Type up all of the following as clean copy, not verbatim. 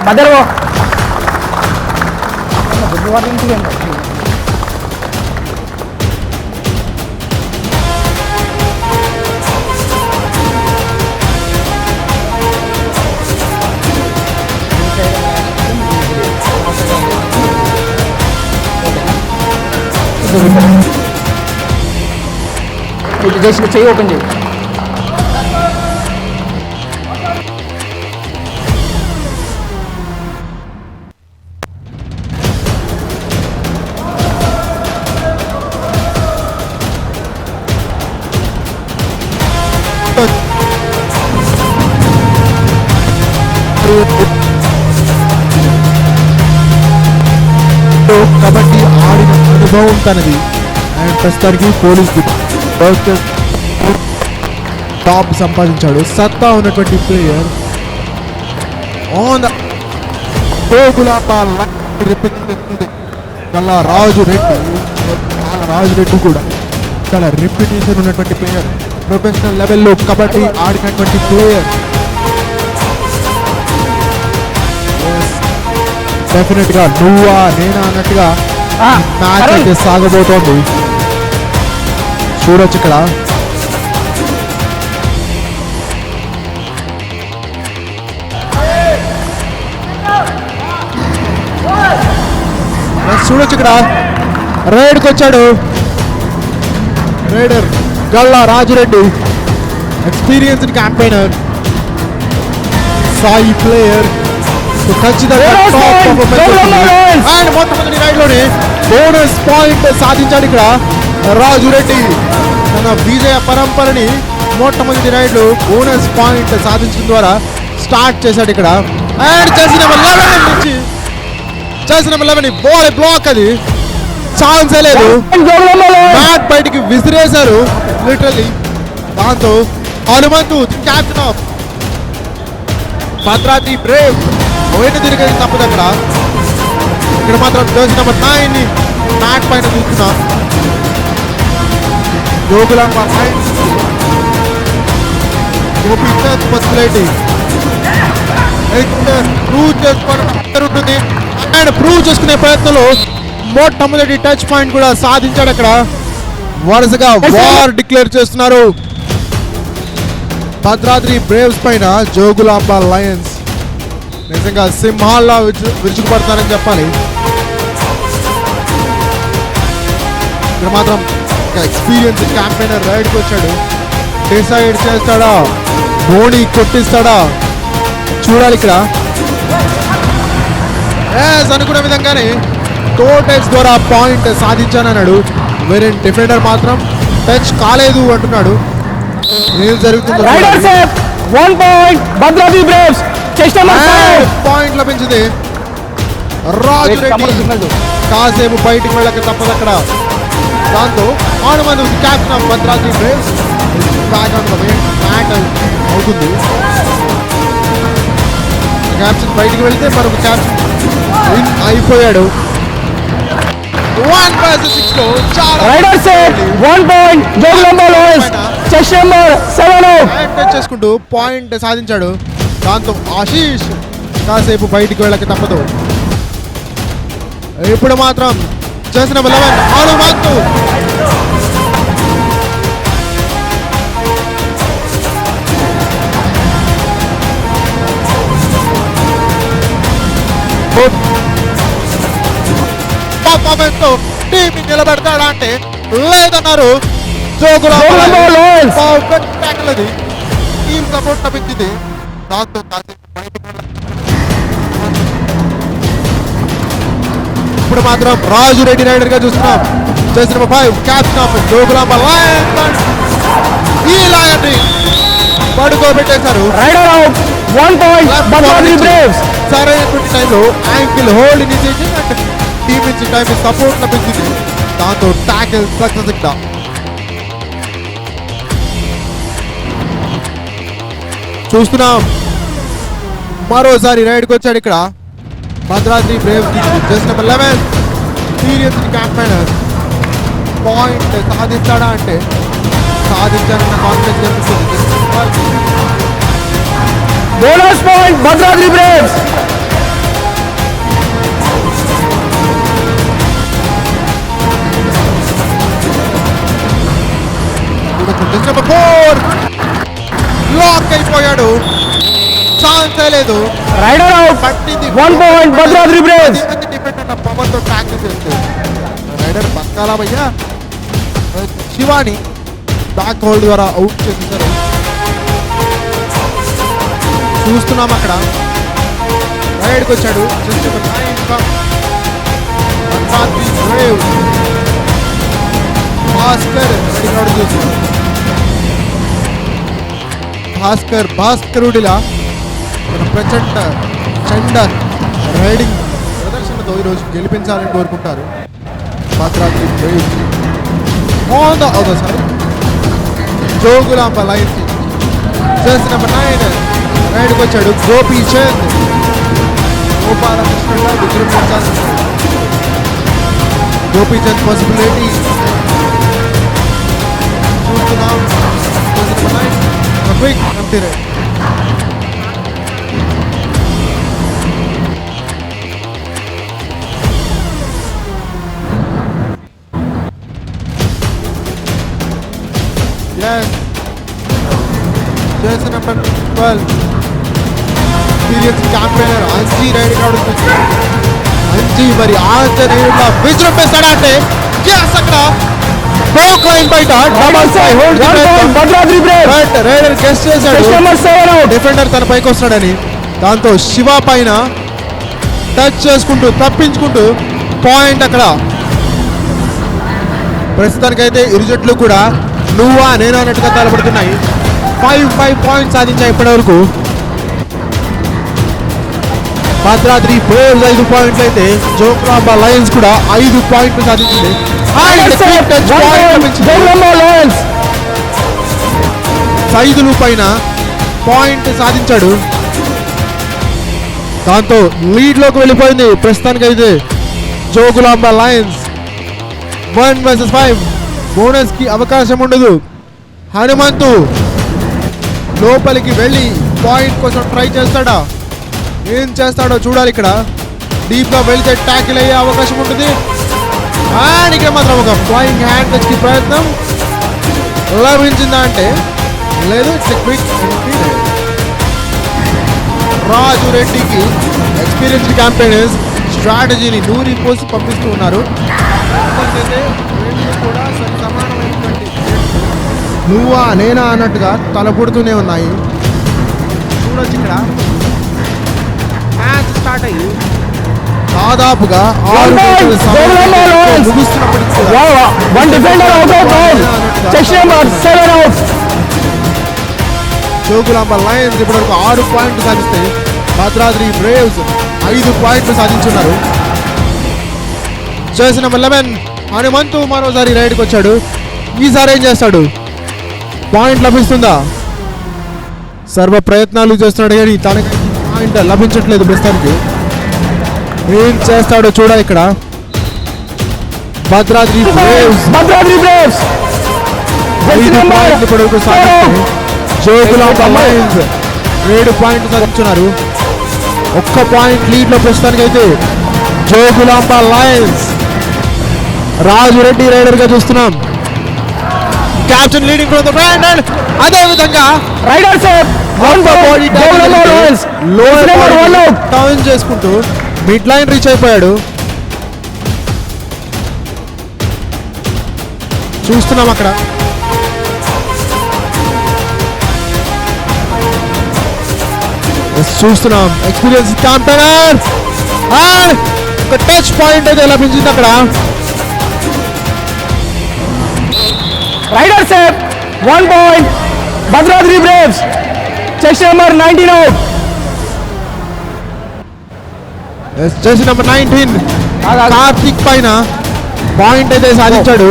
మధ్యలో చేసిన చెయ్యి ఓపెన్ చేయి. కబడ్డీ ఆడిన అనుభవం తనది. అండ్ ప్రస్తుతానికి పోలీస్ టాప్ సంపాదించాడు. సత్తా ఉన్నటువంటి ప్లేయర్ రాజు రెడ్డి కూడా చాలా రెప్యుటేషన్ ఉన్నటువంటి ప్లేయర్. ప్రొఫెషనల్ లెవెల్లో కబడ్డీ ఆడినటువంటి ప్లేయర్. డెఫినెట్ గా నువ్వా నేనా అన్నట్టుగా మ్యాచ్ అయితే సాగబోతోంది. చూడొచ్చు ఇక్కడ. చూడొచ్చు ఇక్కడ రైడ్కి వచ్చాడు raider Galla Rajureddy, experienced campaigner, సాయి ప్లేయర్. ఖచ్చితంగా మొట్టమొదటి రైడ్ లోనే బోనస్ పాయింట్ సాధించాడు ఇక్కడ రాజురెడ్డి. తన విజయ పరంపరని మొట్టమొదటి రైడ్ లో బోనస్ పాయింట్ సాధించడం ద్వారా స్టార్ట్ చేశాడు ఇక్కడ. అండ్ చేసిన 11 బాల్ బ్లాక్, అది ఛాన్సే లేదు. బ్యాట్ బయటికి విసిరేశారు లిటరల్లీ. దాంతో Hanumanthu captain of Bhadradri Brave పోయిన తిరిగేది తప్పదు అక్కడ. ఇక్కడ మాత్రం జర్సీ నెంబర్ 9 ని మ్యాట్ పైన చూస్తున్నా. జోగులాంబ ప్రూవ్ చేసుకునే ప్రయత్నంలో మొట్టమొదటి టచ్ పాయింట్ కూడా సాధించాడు అక్కడ. వరుసగా వార్ డిక్లేర్ చేస్తున్నారు భద్రాద్రి బ్రేవ్స్ పైన జోగులాంబ లయన్స్. నిజంగా సింహాల్లా విరుచుకుపడతారని చెప్పాలి. ఇక్కడ మాత్రం ఎక్స్పీరియన్స్ క్యాంపెయినర్ రైడ్కి వచ్చాడు. డిసైడ్ చేస్తాడా, ధోని కొట్టిస్తాడా చూడాలి ఇక్కడ. అనుకున్న విధంగానే టోటల్స్ ద్వారా పాయింట్ సాధించానన్నాడు. వేరే డిఫెండర్ మాత్రం టచ్ కాలేదు అంటున్నాడు. ఏం జరుగుతుందో పాయింట్ లభించింది రాజు రెడ్డి. కాసేపు బయటికి వెళ్ళక తప్పదు అక్కడ. దాంతో Hanumanthu captain of Bhadradri braves back on the mat అవుతుంది. క్యాప్టెన్ బయటికి వెళ్తే మరొక క్యాప్టెన్ విన్ అయిపోయాడు. 1 versus 6 లో చేసుకుంటూ పాయింట్ సాధించాడు. దాంతో ఆశీష్ కాసేపు బయటికి వెళ్ళక తప్పదు. ఇప్పుడు మాత్రం చేసిన 11 హనుమంతు. టీం నిలబెడతాడా అంటే లేదన్నారు. టీం సపోర్ట్ లభించింది. దాంతో ఇప్పుడు మాత్రం రాజు రెడ్డి రైడర్ గా చూస్తున్నాం. చేసిన 5 క్యాప్టెన్ ఆఫ్ జోగులాంబ లయన్స్. ఈ లయన్ ని పడుకోబెట్టేశారు. సరైనటువంటి టైంలో ankle hold initiation and team నుంచి టైం సపోర్ట్ లభించింది. దాంతో టాకిల్ సక్సెస్ ఇక్కడ. చూస్తున్నాం మరోసారి రైడ్కి వచ్చాడు ఇక్కడ Bhadradri Braves just number 11 serious campaigner. Point సాధిస్తాడా అంటే సాధించాలన్న కాన్ఫిడెన్స్ కనిపిస్తుంది. Bonus point Bhadradri Braves. Just number 4 lock అయిపోయాడు. ఛాన్స్ లేదు. Rider out. పట్టింది 1 పాయింట్ భద్రాద్రి బ్రేవ్స్. డిపెండ్ అన్న పవర్ తో ట్యాకిల్ చేస్తుంది. రైడర్ బక్కాలా భయ్యా. శివాని బ్యాక్ హోల్డ్ ద్వారా అవుట్ చేసేసారు. చూస్తున్నాం అక్కడ రైడ్కి వచ్చాడు. భాస్కరుడిలా మన ప్రచండ చండ రైడింగ్ ప్రదర్శనతో ఈరోజు గెలిపించాలని కోరుకుంటారు Bhadradri braves. On the other side Jogulamba lions just number 9 రైడ్కి వచ్చాడు గోపీచంద్. గోపాలకృష్ణగా విజృంభించాలి. గోపీచంద్ పాసిబిలిటీ చూస్తున్నాం. Just number 9 quick empty raid. Yes. Jersey number 12. Serious campaigner Anji raiding out. Anji మరి ఆంజనేయుల విజృంభిస్తాడంటే yes అక్కడ బ్రేక్ లైన్ బయట double thigh hold Bhadradri braves. But raider guess చేశాడు డిఫెండర్ తన పైకి వస్తాడని. దాంతో శివ పైన టచ్ చేసుకుంటూ తప్పించుకుంటూ పాయింట్ అక్కడ. ప్రస్తుతానికైతే ఇరు జట్లు కూడా నువ్వా నేనా అన్నట్టుగా తలపడుతున్నాయి. 5 పాయింట్స్ సాధించాయి ఇప్పటి వరకు. భద్రాద్రి బ్రేవ్స్ 5 పాయింట్లు అయితే జోగులాంబ లయన్స్ కూడా 5 పాయింట్లు సాధించింది. సైదులు పైన పాయింట్ సాధించాడు. దాంతో లీడ్ లోకి వెళ్ళిపోయింది ప్రస్తుతానికైతే జోగులాంబ లయన్స్. 1 vs 5 బోనస్ కి అవకాశం ఉండదు. హనుమంతు లోపలికి వెళ్ళి పాయింట్ కోసం ట్రై చేస్తాడా, ఏం చేస్తాడో చూడాలి. ఇక్కడ డీప్ గా వెళ్తే ట్యాకిల్ అయ్యే అవకాశం ఉంటుంది. అండ్ ఇక్కడ మాత్రం ఒక ఫ్లయింగ్ హ్యాండ్ టచ్ కి ప్రయత్నం లభించిందా అంటే లేదు. రాజు రెడ్డికి ఎక్స్పీరియన్స్డ్ క్యాంపెయినర్స్ స్ట్రాటజీని నూరి పోసి పంపిస్తూ ఉన్నారు. కూడా సమానమైనటువంటి నువ్వా నేనా అన్నట్టుగా తలపడుతూనే ఉన్నాయి. చూడొచ్చు ఇక్కడ మ్యాచ్ స్టార్ట్ అయ్యి దాదాపుగా 6 ముగుస్తున్నప్పటికీ జోగులాంబ లయన్స్ ఇప్పటివరకు 6 పాయింట్లు సాధిస్తే భద్రాద్రి బ్రేవ్స్ 5 పాయింట్లు సాధించున్నారు. జెర్సీ నెంబర్ 11 హనుమంతు మరోసారి రైడ్కి వచ్చాడు. ఈసారి ఏం చేస్తాడు, పాయింట్ లభిస్తుందా? సర్వ ప్రయత్నాలు చేస్తున్నాడు కానీ తనకి పాయింట్ లభించట్లేదు ప్రస్తుతానికి. ఏం చేస్తాడో చూడాలి. ఇక్కడ భద్రాద్రి బ్రేవ్స్ 5 పాయింట్లు ఇప్పటివరకు సాధిస్తే జోగులాంబ లయన్స్ 7 పాయింట్లు సాధించున్నారు. 1 పాయింట్ లీడ్ లో ప్రస్తుతానికి అయితే జోగులాంబ లయన్స్. రాజు రెడ్డి రైడర్ గా చూస్తున్నాం. Captain leading from the front and అదే విధంగా రైడర్స్ టర్న్ చేసుకుంటూ మిడ్ లైన్ రీచ్ అయిపోయాడు. చూస్తున్నాం అక్కడ చూస్తున్నాం ఎక్స్పీరియన్స్ క్యాంపెయినర్ అండ్ ఒక టచ్ పాయింట్ అయితే లభించింది అక్కడ. Rider safe 1 point Bhadradri braves. Chess number 19 out. Jersey number 19 Karthik పైన పాయింట్ అయితే సాధించాడు.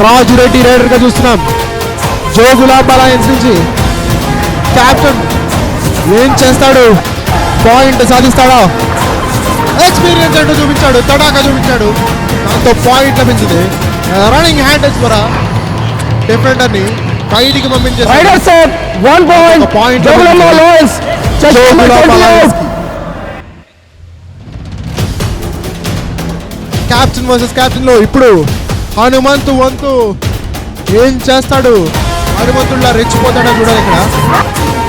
రాజు రెడ్డి రైడర్ గా చూస్తున్నాం. జోగులాంబ అలయన్స్ నుంచి క్యాప్టెన్ ఏం చేస్తాడు, పాయింట్ సాధిస్తాడా? ఎక్స్పీరియన్స్ అంటూ చూపించాడు, తడాకా చూపించాడు, దాంతో పాయింట్ లభించింది. రన్నింగ్ హ్యాండ్ ద్వారా డిఫెండర్ ని బయటికి పంపించేసి raider sir 1 point point Jogulamba lions captain versus captain లో ఇప్పుడు హనుమంతు వంతు ఏం చేస్తాడు? హనుమంతుడిలా రెచ్చిపోతాడో చూడాలి. ఇక్కడ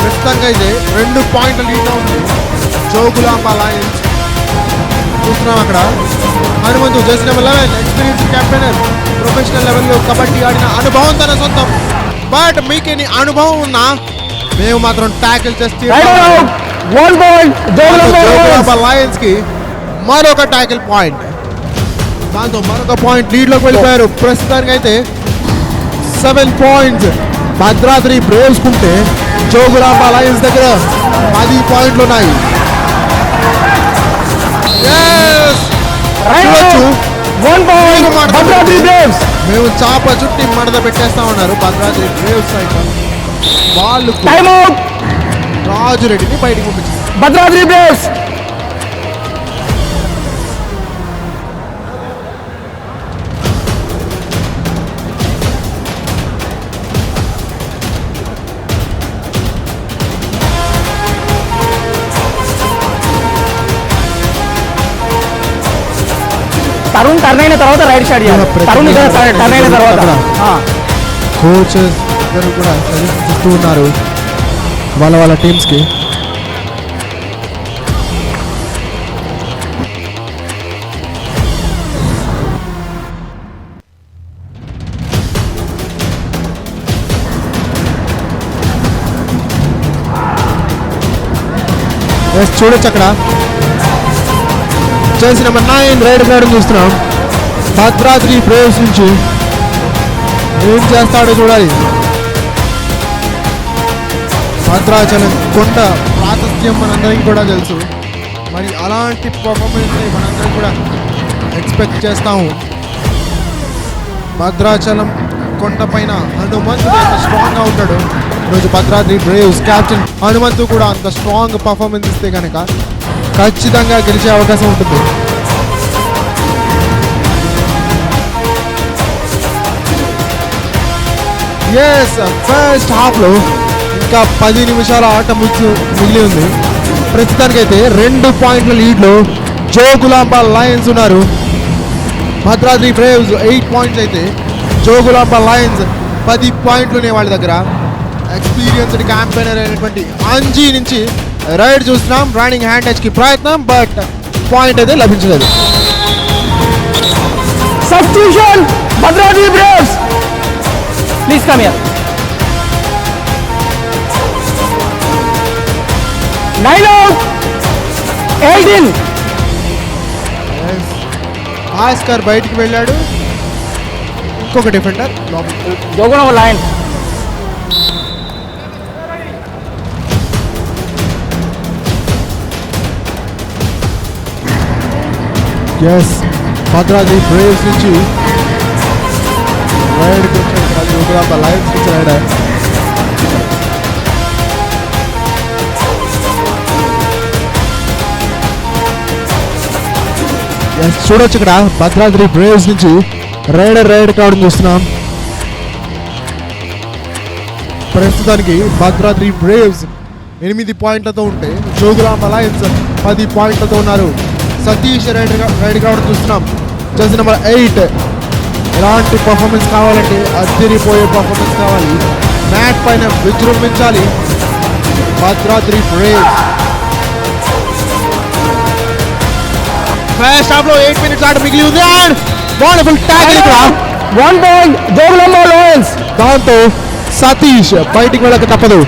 ప్రస్తుతంగా అయితే 2 పాయింట్ల లీడ్ ఉంది జోగులాంబ అలయన్స్. చూస్తున్నాం అక్కడ Hanumanthu Jersey number 11 experience captain, professional లెవెల్లో కబడ్డీ ఆడిన అనుభవం తన సొంతం. బట్ మీకేని అనుభవం ఉన్నా మేము మాత్రం ట్యాకిల్ చేస్తే 1 పాయింట్ జోగులాంబ అలయన్స్ కి మరొక ట్యాకిల్ పాయింట్, దాంతో మరొక పాయింట్ లీడ్ లోకి వెళ్ళిపోయారు. ప్రస్తుతానికి అయితే 7 పాయింట్స్ భద్రాద్రి బ్రేవ్స్ కుంటే జోగులాంబ అలయన్స్ దగ్గర 10 పాయింట్లు ఉన్నాయి. చూడొచ్చు, 1 పాయింట్ భద్రాద్రి బ్రేవ్స్. మేము చాప చుట్టి మడత పెట్టేస్తా ఉన్నారు భద్రాద్రి బ్రేవ్స్ సైతం. వాళ్ళు టైమ్ అవుట్ రాజు రెడ్డిని బయటికి పంపించారు. భద్రాద్రి బ్రేవ్స్. తరుణ్ టర్న్ అయిన తర్వాత రైడ్ స్టార్ట్ చేయాలి. తరుణ్ ఇక్కడ టర్న్ అయిన తర్వాత కోచెస్ ఇద్దరు కూడా సజెషన్స్ ఇస్తూ ఉన్నారు వాళ్ళ టీమ్స్కి. చూడొచ్చు అక్కడ జెర్సీ నెంబర్ 9 రైడ్ రావడం చూస్తున్నాం. భద్రాద్రి బ్రేవ్స్ నుంచి ఏం చేస్తాడో చూడాలి. భద్రాచలం కొండ ప్రాశస్త్యం మనందరికీ కూడా తెలుసు. మరి అలాంటి పర్ఫార్మెన్స్ మనందరం కూడా ఎక్స్పెక్ట్ చేస్తాము. భద్రాచలం కొండ పైన హనుమంతు ఎంత స్ట్రాంగ్గా ఉంటాడు. ఈరోజు భద్రాద్రి బ్రేవ్స్ క్యాప్టెన్ హనుమంతు కూడా అంత స్ట్రాంగ్ పర్ఫార్మెన్స్ ఇస్తే కనుక ఖచ్చితంగా గెలిచే అవకాశం ఉంటుంది. ఫస్ట్ హాఫ్లో ఇంకా 10 నిమిషాల ఆట మిగిలి ఉంది. ప్రస్తుతానికైతే 2 పాయింట్ల లీడ్లో జోగులాంబ లయన్స్ ఉన్నారు. భద్రాద్రి బ్రేవ్స్ 8 పాయింట్స్ అయితే జోగులాంబ లయన్స్ 10 పాయింట్లు ఉన్నాయి వాళ్ళ దగ్గర. ఎక్స్పీరియన్స్డ్ క్యాంపెయినర్ అయినటువంటి అంజీ నుంచి రైడ్ చూస్తున్నాం. రన్నింగ్ హ్యాండ్ టచ్కి ప్రయత్నం, బట్ పాయింట్ అయితే లభించలేదు. Substitution Bhadradri braves. Please come here. 9 out 18. Bhaskar బయటికి వెళ్ళాడు. ఇంకొక defender Jogulamba Lions. Bhadradri braves నుంచి రైడ్కి వచ్చాడు. జోగులాంబ లయన్స్ నుంచి రైడర్. చూడొచ్చు ఇక్కడ భద్రాద్రి బ్రేవ్స్ నుంచి రైడ్ కావడం చూస్తున్నాం. ప్రస్తుతానికి భద్రాద్రి బ్రేవ్స్ 8 పాయింట్లతో ఉంటే జోగులాంబ లయన్స్ 10 పాయింట్లతో ఉన్నారు. సతీష్ రైడ్ కావడం చూస్తున్నాం. జెర్సీ నెంబర్ 8 ఎలాంటి పర్ఫార్మెన్స్ కావాలంటే అదిరిపోయే పర్ఫార్మెన్స్ కావాలి. మ్యాట్ పైన విజృంభించాలి భద్రాద్రి బ్రేవ్స్. ఫస్ట్ హాఫ్ లో 8 మినిట్స్ ఆట మిగిలి ఉంది. అండ్ వండర్ఫుల్ ట్యాకిల్ ఇక్కడ 1 పాయింట్ జోగులాంబ లయన్స్. దాంతో సతీష్ బయటికి వెళ్ళక తప్పదు.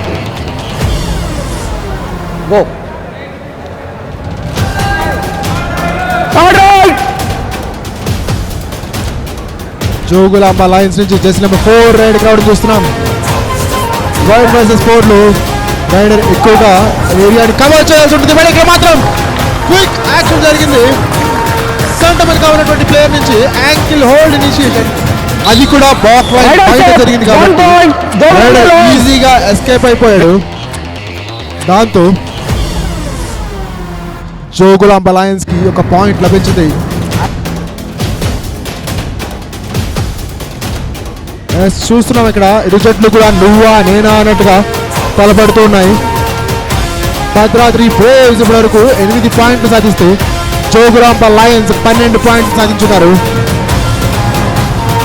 Go third right. Jogulamba lions నుంచి జెర్సీ నెంబర్ 4 రైడ్ కావడం చూస్తున్నాం. వైడ్ వర్సెస్ 4లో రైడర్ ఎక్కువగా ఏరియాని కవర్ చేయాల్సి ఉంటుంది. మరి ఇక్కడ మాత్రం క్విక్ యాక్షన్ జరిగింది. సెంటర్మెన్ గా ఉన్నటువంటి ప్లేయర్ నుంచి యాంకిల్ హోల్డ్ ఇనిషియేషన్, అది కూడా బాక్ లైన్ బయట జరిగింది కాబట్టి రైడర్ ఈజీగా ఎస్కేప్ అయిపోయాడు. దాంతో జోగులాంబ లయన్స్ కి ఒక పాయింట్ లభించింది. చూస్తున్నాం ఇక్కడ ఇరు జట్లు కూడా నువ్వా నేనా అన్నట్టుగా తలపడుతూ ఉన్నాయి. భద్రాద్రి బ్రేవ్స్ ఇప్పటి వరకు 8 పాయింట్లు సాధిస్తే జోగులాంబ లయన్స్ 12 పాయింట్లు సాధించున్నారు.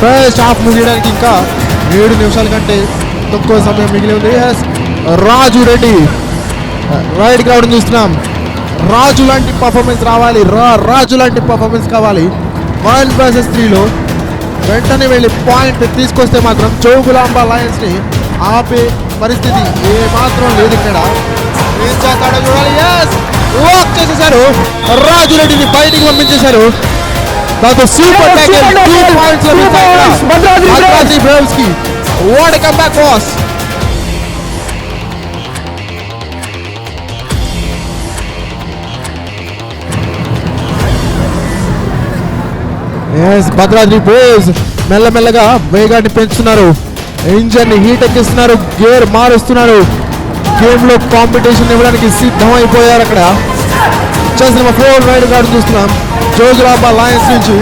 ఫస్ట్ హాఫ్ ముగియడానికి ఇంకా 7 నిమిషాల కంటే తక్కువ సమయం మిగిలి ఉంది. రాజు రెడ్డి రైడ్ రావడం చూస్తున్నాం. రాజు లాంటి పర్ఫార్మెన్స్ రావాలి, రాజు లాంటి పర్ఫార్మెన్స్ కావాలి. 1 vs 3లో వెంటనే వెళ్ళి పాయింట్ తీసుకొస్తే మాత్రం జోగులాంబ లయన్స్ ని ఆపే పరిస్థితి ఏ మాత్రం లేదు. ఇక్కడ ఏం చేస్తాడో చూడాలి. వాక్ చేసేశారు, రాజు రెడ్డిని బయటికి పంపించేశారు. దాంతో సూపర్ ట్యాకిల్ 2 పాయింట్స్ లభించాయి భద్రాద్రి బ్రేవ్స్ కి. What a comeback boss. Bhadradri braves మెల్లమెల్లగా వేగాన్ని పెంచుతున్నారు, ఇంజన్ ని హీట్ ఎక్కిస్తున్నారు, గేర్ మారుస్తున్నారు, గేమ్ లో కాంపిటీషన్ ఇవ్వడానికి సిద్ధమైపోయారు. అక్కడ చేసిన 4 రైడ్ కార్డు చూస్తున్నాం జోగులాంబ లయన్స్ నుంచి.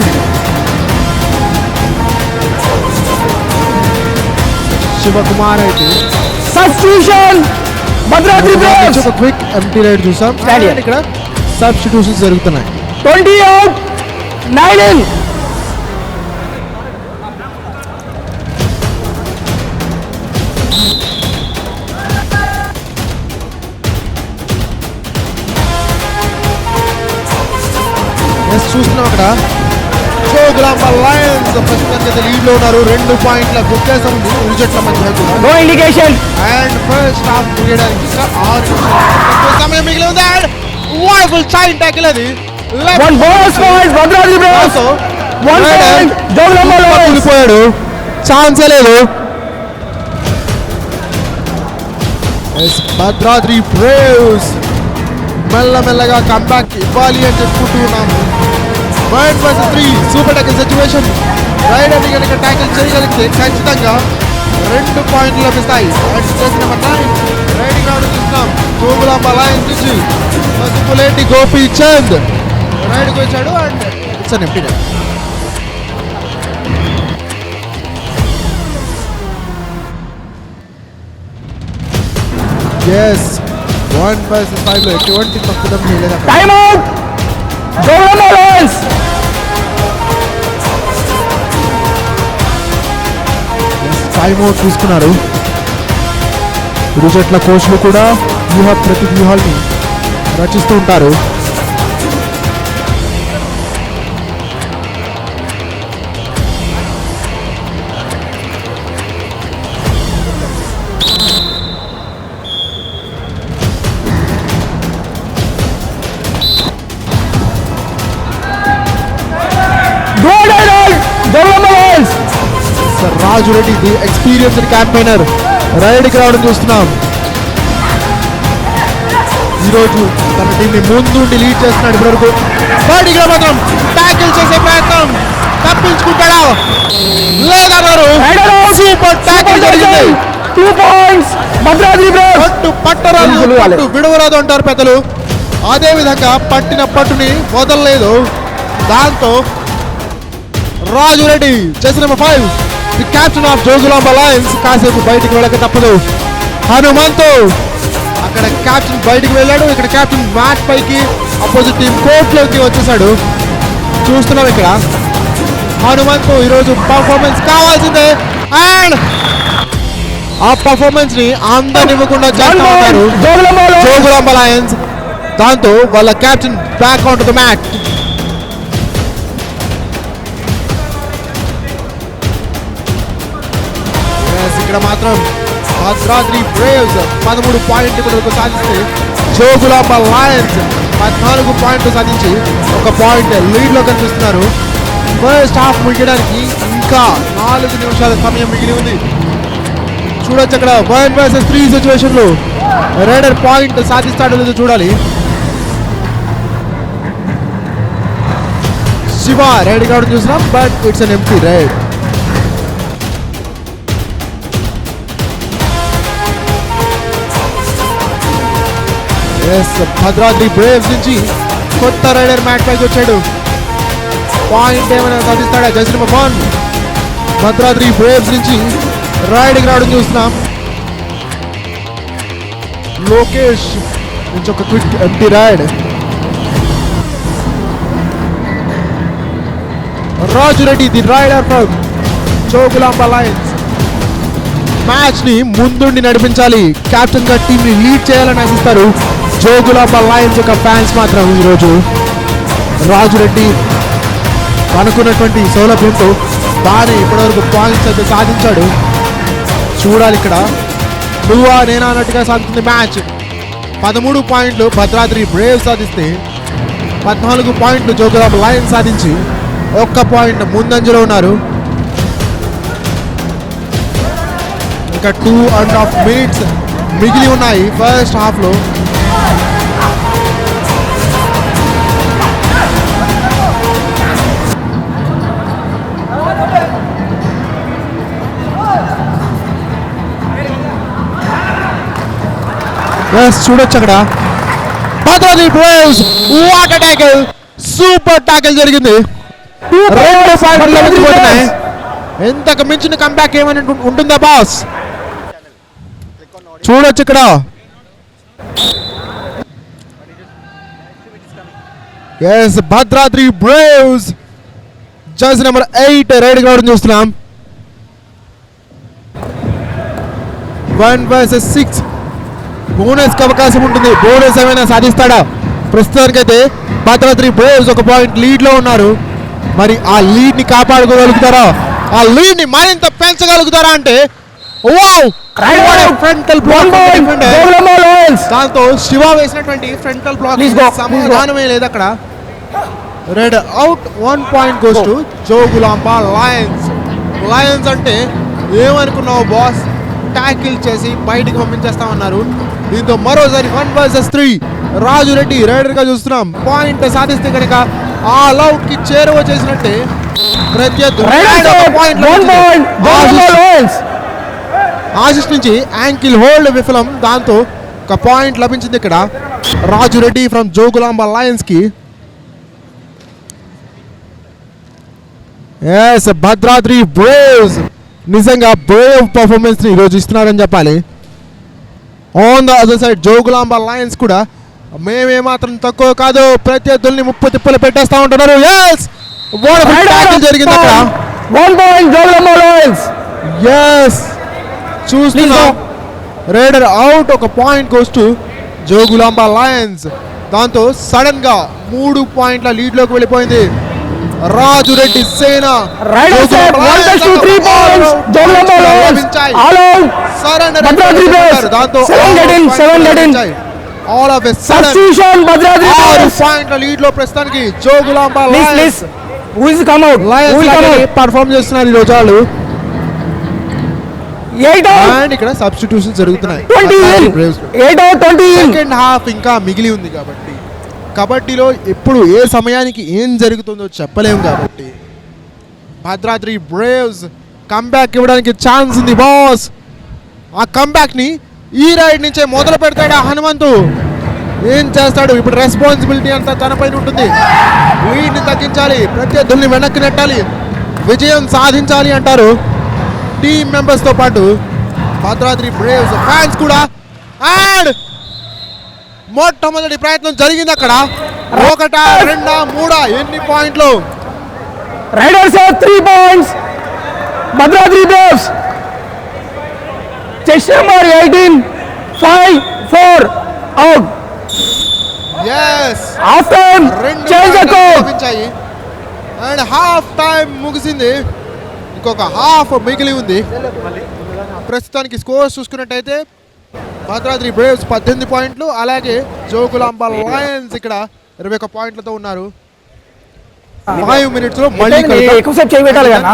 శివకుమార్ అయితే సబ్స్టిట్యూషన్ భద్రాద్రి బ్రేవ్స్ ఒక క్విక్ ఎంటీ రైడ్ చూసాం. ఇక్కడ సబ్స్టిట్యూషన్స్ జరుగుతున్నాయి. 20 అవుట్ 9 in. చూస్తున్నాం అక్కడ జోగులాంబ లయన్స్ ప్రస్తుతానికి లీడ్ లో ఉన్నారు. 2 పాయింట్ల వ్యత్యాసం ఉంది ఇరు జట్ల మధ్య కూడా. No indication. And first half ముగియడానికి ఇంకా 6 నిమిషాలు సమయం మిగిలి ఉంది. అండ్ వండర్ఫుల్ చైన్ ట్యాకిల్, అది one bonus point Bhadradri Braves. 1 point Jogulamba Lions. కూలిపోయాడు, ఛాన్సే లేదు. భద్రాద్రి బ్రేవ్స్ మెల్లమెల్లగా కంబ్యాక్ ఇవ్వాలి అని చెప్పుకుంటూ ఉన్నాము. 1 vs 3 super tackle situation. Raider ని కనుక ట్యాకిల్ చేయగలిగితే ఖచ్చితంగా 2 పాయింట్లు లభిస్తాయి. చేసిన 9 రైడింగ్ రావడం చూస్తున్నాం జోగులాంబ లయన్స్ నుంచి. మధుపులేటి గోపీచంద్ రైడ్కి వచ్చాడు. And it's an empty raid. yes 1 vs 5 లో ఎటువంటి తప్పుదం లేదు. Time out Jogulamba lions. Time out తీసుకున్నారు. ఇరు జట్ల కోచ్లు కూడా ప్రతి వ్యూహాల్ని రచిస్తూ ఉంటారు. Raju Reddy the experienced campaigner రైడ్కి రావడం చూస్తున్నాం. ఈరోజు తన టీంని ముందుండి లీడ్ చేస్తున్నాడు ఇప్పటివరకు. బయటికి మాత్రం ట్యాకిల్ చేసే ప్రయత్నం, తప్పించుకుంటాడా లేదన్నారు. సూపర్ ట్యాకిల్ జరిగింది. 2 points భద్రాద్రి బ్రేవ్స్. పట్టు పట్టరాదు, పట్టు విడవరాదు అంటారు పెద్దలు. అదే విధంగా పట్టిన పట్టుని వదలలేదు. దాంతో రాజు రెడ్డి చేసిన 5 the captain of Jogulamba Lions కాసేపు బయటికి వెళ్ళక తప్పదు. హనుమంతు అక్కడ కెప్టెన్ బయటికి వెళ్ళాడు. ఇక్కడ కెప్టెన్ మ్యాచ్ పైకి అపోజిట్ టీం కోర్టులోకి వచ్చేసాడు. చూస్తున్నాం ఇక్కడ హనుమంతు ఈరోజు పర్ఫార్మెన్స్ కావాల్సిందే. అండ్ ఆ పర్ఫార్మెన్స్ ని అందనివ్వకుండా చేస్తా ఉన్నారు జోగులాంబ లయన్స్. దాంతో వాళ్ళ captain back on to the match. ఇక్కడ మాత్రం భద్రాద్రి బ్రేవ్స్ 13 పాయింట్లు ఇప్పటివరకు సాధిస్తే జోగులాంబ లయన్స్ 14 పాయింట్లు సాధించి 1 పాయింట్ లీడ్ లో కనిపిస్తున్నారు. ఫస్ట్ హాఫ్ ముగియడానికి ఇంకా 4 నిమిషాల సమయం మిగిలి ఉంది. చూడొచ్చు అక్కడ 1 vs 3 సిచ్యువేషన్ లో రైడర్ పాయింట్ సాధిస్తాడో లేదో చూడాలి. శివ రైడ్ కావడం చూసినాం, but it's an empty raid. Bhadradri braves నుంచి కొత్త రైడర్ మ్యాట్ పైకి వచ్చాడు. పాయింట్ ఏమైనా సాధిస్తాడా? జస్ట్ నెంబర్ 1 భద్రాద్రి బ్రేవ్స్ నుంచి రైడింగ్ రావడం చూస్తున్నాం. లోకేష్ నుంచి ఒక quick empty raid. Raju Reddy the raider from Jogulamba lions. Match ని ముందుండి నడిపించాలి, కెప్టెన్ గా టీమ్ ని లీడ్ చేయాలని ఆశిస్తారు జోగులాంబ లయన్స్ యొక్క ఫ్యాన్స్. మాత్రం ఈరోజు రాజు రెడ్డి అనుకున్నటువంటి సౌలభ్యంతో బాగానే ఇప్పటివరకు పాయింట్స్ అయితే సాధించాడు. చూడాలి ఇక్కడ నువ్వా నేనా అన్నట్టుగా సాగుతుంది మ్యాచ్. 13 పాయింట్లు భద్రాద్రి బ్రేవ్ సాధిస్తే 14 పాయింట్లు జోగులాంబ లయన్స్ సాధించి 1 పాయింట్ ముందంజలో ఉన్నారు. ఇంకా 2.5 మినిట్స్ మిగిలి ఉన్నాయి ఫస్ట్ హాఫ్లో. చూడొచ్చు అక్కడ Bhadradri braves what tackle, super tackle జరిగింది. 2 పాయింట్లు లభించబోతున్నాయి. ఎంతకు మించిన కంబ్యాక్ ఏమైనా ఉంటుందా బాస్? చూడొచ్చు ఇక్కడ Bhadradri braves jersey number 8 raid కావడం చూస్తున్నాం. 1 vs 6 బోనస్ కి అవకాశం ఉంటుంది. బోనస్ ఏమైనా సాధిస్తాడా? ప్రస్తుతానికైతే భద్రాద్రి బ్రేవ్స్ 1 పాయింట్ లీడ్ లో ఉన్నారు. మరి ఆ లీడ్ ని కాపాడుకోగలుగుతారా? ఆ లీడ్ ని మరింత పెంచగలుగుతారా అంటే ఫ్రంటల్ బ్లాక్ దాంతో శివ వేసినటువంటి ఫ్రంటల్ బ్లాక్ సమాధానమే లేదు అక్కడ. Red out. 1 point goes to Jogulamba Lions. Lions అంటే ఏమనుకున్నావు బాస్? ట్యాకిల్ చేసి బయటికి పంపించేస్తామన్నారు. దీంతో మరోసారి 1 vs 3 రాజు రెడ్డి రైడర్ గా చూస్తున్నాం. పాయింట్ సాధిస్తే కనుక ఆ లౌట్ కి చేరువ చేసినట్టే. ఆశిష్ నుంచి యాంకిల్ హోల్డ్ విఫలం. దాంతో 1 పాయింట్ లభించింది ఇక్కడ రాజు రెడ్డి ఫ్రమ్ జోగులాంబ లయన్స్ కి. భద్రాద్రి బ్రేవ్స్ నిజంగా బ్రేవ్ పర్ఫార్మెన్స్ ని ఈరోజు ఇస్తున్నారని చెప్పాలి. On the other side Jogulamba Lions కూడా మేమేమాత్రం తక్కువ కాదు, ప్రత్యర్థుల్ని ముప్పు తిప్పలు పెట్టేస్తా ఉంటున్నారు. జరిగింది అక్కడ. 1 point జోగులాంబ లయన్స్. చూస్తున్నాం rider out. 1 point goes to Jogulamba Lions. దాంతో సడన్ గా 3 పాయింట్ల లీడ్ లోకి వెళ్ళిపోయింది రాజు రెడ్డి సేన. దాంతో 6 పాయింట్ల లీడ్ లో ప్రస్తుతానికి జోగులాంబ లయన్స్ పర్ఫార్మ్ చేస్తున్నారు ఈ రోజు వాళ్ళు. అండ్ ఇక్కడ సబ్స్టిట్యూషన్ జరుగుతున్నాయి. సెకండ్ హాఫ్ ఇంకా మిగిలి ఉంది కాబట్టి కబడ్డీలో ఎప్పుడు ఏ సమయానికి ఏం జరుగుతుందో చెప్పలేము. కాబట్టి భద్రాద్రి బ్రేవ్స్ కంబ్యాక్ ఇవ్వడానికి ఛాన్స్ ఉంది బాస్. ఆ కంబ్యాక్ ని ఈ రైడ్ నుంచే మొదలు పెడతాడా హనుమంతు? ఏం చేస్తాడు? ఇప్పుడు రెస్పాన్సిబిలిటీ అంతా తనపైన ఉంటుంది. లీడ్ ని తగ్గించాలి, ప్రత్యర్థుల్ని వెనక్కి నెట్టాలి, విజయం సాధించాలి అంటారు టీమ్ మెంబర్స్ తో పాటు భద్రాద్రి బ్రేవ్స్ ఫ్యాన్స్ కూడా. అండ్ మొట్టమొదటి ప్రయత్నం జరిగింది అక్కడ. 1, 2, 3 ఎన్ని పాయింట్లు? Riders 3 points. Bhadradri braves chess number 18 5 4 out. Half time change లభించాయి. అండ్ హాఫ్ టైం ముగిసింది. ఇంకొక హాఫ్ మిగిలి ఉంది. ప్రస్తుతానికి స్కోర్స్ చూసుకున్నట్టయితే భద్రాద్రి బ్రేవ్స్ 18 పాయింట్లు, అలాగే జోగులాంబ లయన్స్ ఇక్కడ 21 పాయింట్లతో ఉన్నారు. 5 మినిట్స్ లో మళ్ళీ ఎక్కువసేపు చేయబెట్టాలి కదా.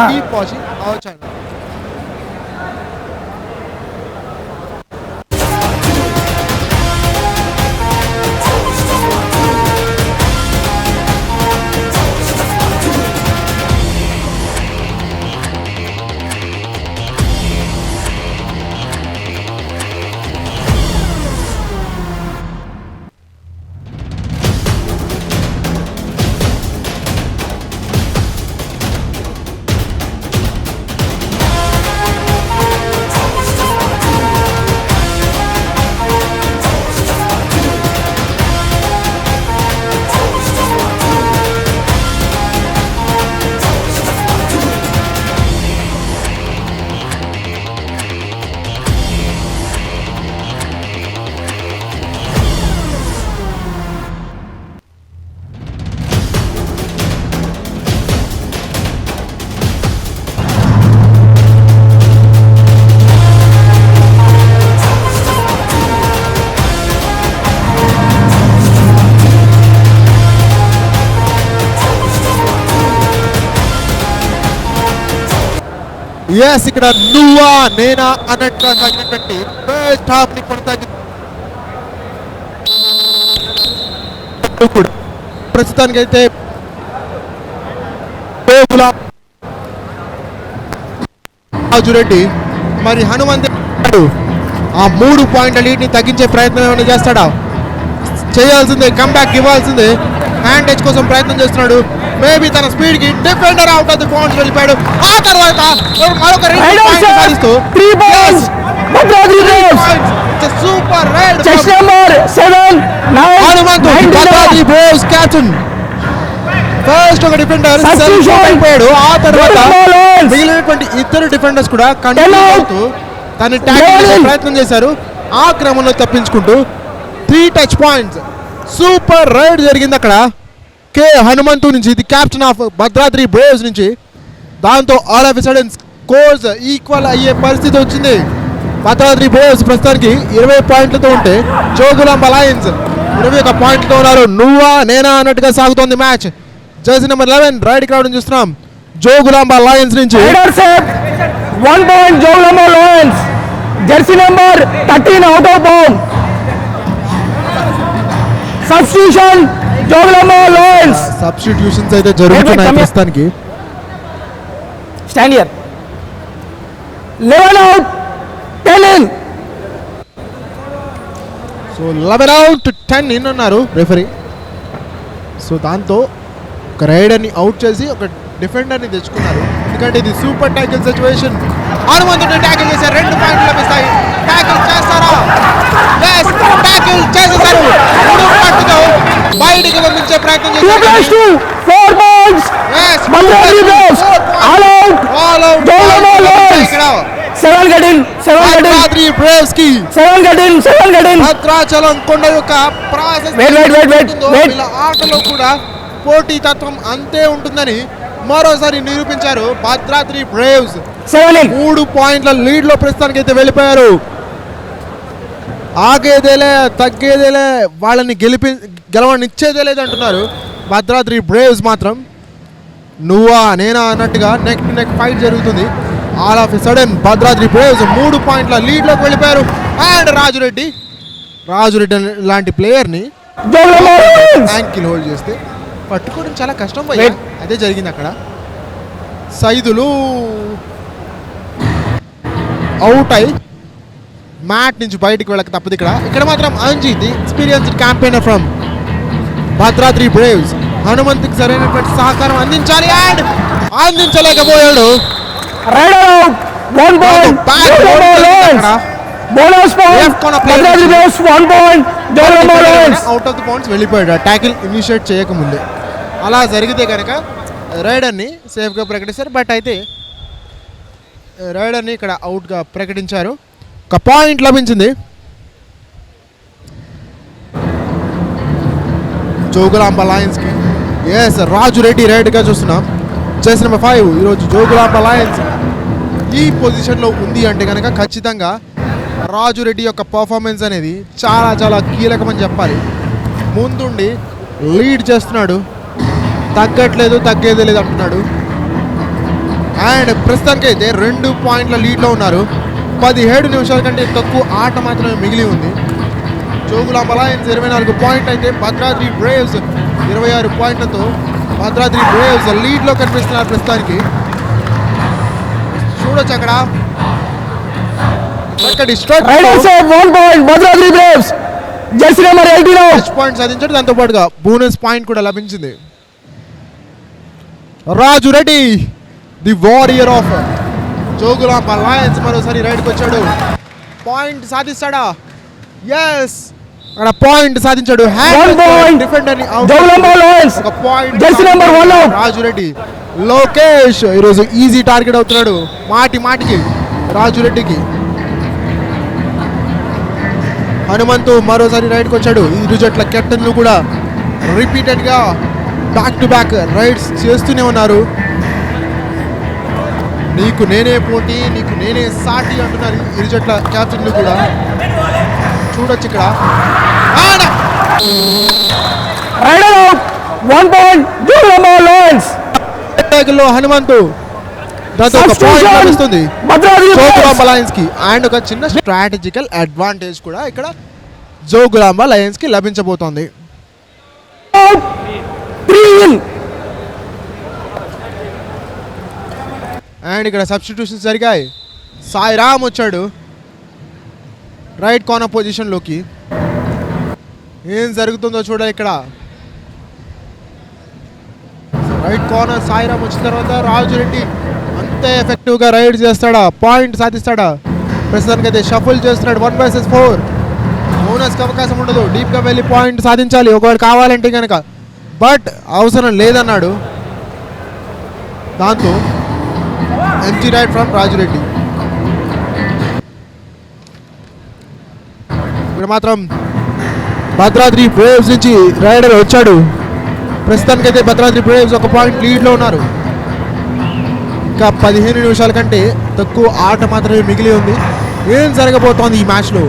ఎస్ ఇక్కడ నువ్వా నేనా అన్నట్టుగా సాగినటువంటి ఫస్ట్ హాఫ్ ని కొనసాగి ప్రస్తుతానికైతే రాజురెడ్డి మరి హనుమంత్ ఆ 3 పాయింట్ల లీడ్ ని తగ్గించే ప్రయత్నం ఏమైనా చేస్తాడా? చేయాల్సిందే, కంబ్యాక్ ఇవ్వాల్సిందే. హ్యాండేజ్ కోసం ప్రయత్నం చేస్తున్నాడు. మేబీ తన స్పీడ్ కి defender out of the boundary వెళ్ళిపోయాడు. ఆ తర్వాత మరొక super ride Hanumanthu captain first ఒక డిఫెండర్ అయిపోయాడు. ఆ తర్వాత మిగిలినటువంటి ఇద్దరు డిఫెండర్స్ కూడా కంటిన్యూ అవుతూ తను ట్యాకిల్ చేసే ప్రయత్నం చేశారు. ఆ క్రమంలో తప్పించుకుంటూ 3 టచ్ పాయింట్స్ సూపర్ రైడ్ జరిగింది అక్కడ కే హనుమంతు నుంచి, the captain of Bhadradri braves నుంచి. దాంతో all of a sudden scores equal అయ్యే పరిస్థితి వచ్చింది. భద్రాద్రి బ్రేవ్స్ ప్రస్తుతానికి 20 పాయింట్లతో ఉంటే జోగులాంబ లయన్స్ 21 పాయింట్లతో ఉన్నారు. నువ్వా నేనా అన్నట్టుగా సాగుతోంది match. Jersey number 11 raid crowd చూస్తున్నాం. జోగులాంబ లయన్స్ నుంచి 1 point Jogulamba lions. Jersey number 13 out of bound. Substitution Jogulamba lions. Substitutions అయితే జరుగుతున్నాయి ప్రస్తుతానికి. Stand here. 11 out 10 in. So 11 out 10 in ఉన్నారు రెఫరీ. సో దాంతో ఒక రైడర్ని అవుట్ చేసి ఒక డిఫెండర్ని తెచ్చుకున్నారు. ఎందుకంటే ఇది సూపర్ ట్యాకిల్ సిచ్యువేషన్. హనుమంతుడిని ట్యాకిల్ చేశారు. 2 పాయింట్లు లభిస్తాయి. ట్యాకిల్ చేస్తారా? ట్యాకిల్ చేసేసారు. 3 పాయింట్లతో బయటికి పంపించే ప్రయత్నం చేశారు. 4 points. Bhadradri Braves all out. Jogulamba Lions 7 గడిన్. భద్రాద్రి బ్రేవ్స్ కి 7 గడిన్. భద్రాచలం కొండ యొక్క ప్రాసెస్ వీళ్ళ ఆటలో కూడా పోటీ తత్వం అంతే ఉంటుందని మరోసారి నిరూపించారు భద్రాద్రి బ్రేవ్స్. 3 పాయింట్ల లీడ్ లో ప్రస్తుతానికి అయితే వెళ్ళిపోయారు. ఆగేదేలే తగ్గేదేలే, వాళ్ళని గెలవనిచ్చేదే లేదంటున్నారు భద్రాద్రి బ్రేవ్స్ మాత్రం. నువ్వా నేనా అన్నట్టుగా నెక్ టు నెక్ ఫైట్ జరుగుతుంది. All of a sudden Bhadradri braves 3 పాయింట్ల లీడ్ లోకి వెళ్ళిపోయారు. అండ్ రాజురెడ్డి లాంటి ప్లేయర్ని యాంకిల్ హోల్డ్ చేస్తే పట్టుకోవడం చాలా కష్టం భయ్యా. అదే జరిగింది అక్కడ. సైదులు అవుట్ అయి మ్యాట్ నుంచి బయటికి వెళ్ళక తప్పదు. ఇక్కడ మాత్రం Anjith experienced campaigner from Bhadradri Braves హనుమంతుకి సరైనటువంటి సహకారం అందించాలి. అండ్ అందించలేకపోయాడు. అవుట్ ఆఫ్ ది బౌండ్స్ వెళ్ళిపోయాడు ట్యాకిల్ ఇనిషియేట్ చేయకముందే. అలా జరిగితే కనుక రైడర్ని సేఫ్గా ప్రకటిస్తారు. బట్ అయితే రైడర్ని ఇక్కడ అవుట్గా ప్రకటించారు. ఒక పాయింట్ లభించింది జోగులాంబ లయన్స్కి. ఎస్ రాజురెడ్డి రైడ్గా చూస్తున్నాం. జెర్సీ నెంబర్ 5 ఈరోజు జోగులాంబ లయన్స్ ఈ పొజిషన్లో ఉంది అంటే కనుక ఖచ్చితంగా రాజురెడ్డి యొక్క పర్ఫార్మెన్స్ అనేది చాలా చాలా కీలకమని చెప్పాలి. ముందుండి లీడ్ చేస్తున్నాడు, తగ్గట్లేదు, తగ్గేదే లేదు అంటున్నాడు. అండ్ ప్రస్తుతానికి అయితే 2 పాయింట్ల లీడ్లో ఉన్నారు. 17 నిమిషాల కంటే తక్కువ ఆట మాత్రమే మిగిలి ఉంది. జోగులాంబ లయన్స్ 24 పాయింట్ అయితే భద్రాద్రి బ్రేవ్స్ 26 పాయింట్లతో భద్రాద్రి బ్రేవ్స్ లీడ్లో కనిపిస్తున్నారు ప్రస్తుతానికి. చూడొచ్చు అక్కడ Bhadradri braves jersey number 18 point సాధించాడు. దాంతో పాటుగా బోనస్ పాయింట్ కూడా లభించింది. Rajureddy the warrior of Jogulamba lions మరోసారి రైడ్కి వచ్చాడు. పాయింట్ సాధిస్తాడా? ఎస్ అక్కడ పాయింట్ సాధించాడు. రాజురెడ్డి లోకేష్ ఈరోజు ఈజీ టార్గెట్ అవుతున్నాడు మాటికి రాజురెడ్డికి. హనుమంతు మరోసారి రైడ్కి వచ్చాడు. ఇరు జట్ల కెప్టెన్లు కూడా రిపీటెడ్గా బ్యాక్ టు బ్యాక్ రైడ్స్ చేస్తూనే ఉన్నారు. నీకు నేనే పోటీ, నీకు నేనే సాటి అంటున్నారు ఇరు జట్ల కెప్టెన్లు కూడా. చూడొచ్చు ఇక్కడ హనుమంతు దాంతో ఒక పాయింట్ లభిస్తుంది భద్రాద్రి జోగులాంబ లయన్స్ కి. అండ్ ఒక చిన్న స్ట్రాటజికల్ అడ్వాంటేజ్ కూడా ఇక్కడ జోగులాంబ లయన్స్ కి లభించబోతోంది. 3 అండ్ ఇక్కడ సబ్స్టిట్యూషన్స్ జరిగాయి. సాయిరామ్ వచ్చాడు రైట్ కార్నర్ పొజిషన్లోకి. ఏం జరుగుతుందో చూడాలి ఇక్కడ. రైట్ కార్నర్ సాయిరామ్ వచ్చిన తర్వాత రాజురెడ్డి అంతే ఎఫెక్టివ్గా రైడ్ చేస్తాడా, పాయింట్ సాధిస్తాడా? ప్రస్తుతానికి అయితే షఫుల్ చేస్తున్నాడు. 1 vs 4. బోనస్కి అవకాశం ఉండదు, డీప్గా వెళ్ళి పాయింట్ సాధించాలి ఒకవేళ కావాలంటే కనుక. బట్ అవసరం లేదన్నాడు. దాంతో ఎంటీ రైడ్ ఫ్రమ్ రాజురెడ్డి. ఇక్కడ మాత్రం భద్రాద్రి బ్రేవ్స్ నుంచి రైడర్ వచ్చాడు. ప్రస్తుతానికైతే భద్రాద్రి బ్రేవ్స్ ఒక పాయింట్ లీడ్లో ఉన్నారు. ఇంకా 15 నిమిషాల కంటే తక్కువ ఆట మాత్రమే మిగిలి ఉంది. ఏం జరగబోతోంది ఈ మ్యాచ్లో,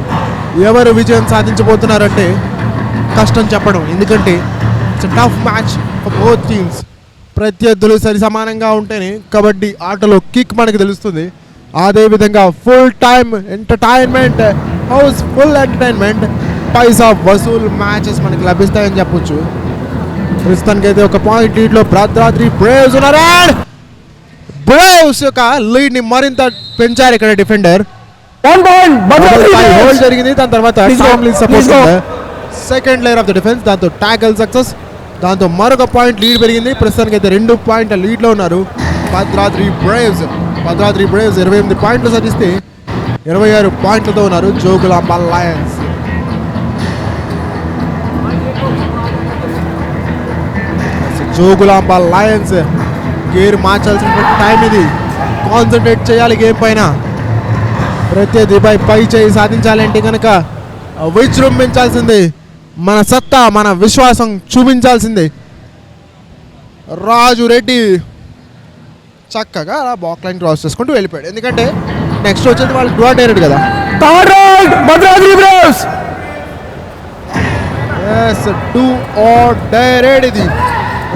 ఎవరు విజయం సాధించబోతున్నారంటే కష్టం చెప్పడం. ఎందుకంటే it's tough match for both teams. ప్రత్యర్థులు సరి సమానంగా ఉంటేనే కబడ్డీ ఆటలో కిక్ మనకు తెలుస్తుంది. అదేవిధంగా full time entertainment, house full entertainment, paisa vasool matches మనకి లభిస్తాయని చెప్పొచ్చు. ప్రస్తుతానికైతే ఒక పాయింట్ లీడ్లో భద్రాద్రి బ్రేవ్స్ ఉన్నారు. బ్రేవ్స్ యొక్క లీడ్ని మరింత పెంచారు ఇక్కడ డిఫెండర్. 1 point భద్రాద్రి హోల్డ్ జరిగింది. దాని తర్వాత second layer of the defence, దాంతో టాకల్ సక్సెస్. దాంతో మరొక పాయింట్ లీడ్ పెరిగింది. ప్రస్తుతానికి అయితే 2 పాయింట్ల లీడ్లో ఉన్నారు భద్రాద్రి బ్రేవ్స్. భద్రాద్రి బ్రేవ్స్ 28 పాయింట్లు సాధిస్తే 26 పాయింట్లతో ఉన్నారు Jogulamba Lions. Jogulamba Lions gear మార్చాల్సిన టైం ఇది. కాన్సన్ట్రేట్ చేయాలి గేమ్ పైన. ప్రత్యర్థిపై పై చేయి సాధించాలంటే కనుక విజృంభించాల్సిందే. మన సత్తా, మన విశ్వాసం చూపించాల్సిందే. రాజు రెడ్డి చక్కగా అలా బాక్ లైన్ క్రాస్ చేసుకుంటూ వెళ్ళిపోయాడు. ఎందుకంటే నెక్స్ట్ వచ్చేది వాళ్ళు డ్రా డైరెక్ట్ కదా. Third round Bhadradri Braves. Yes, do or direct ఇది.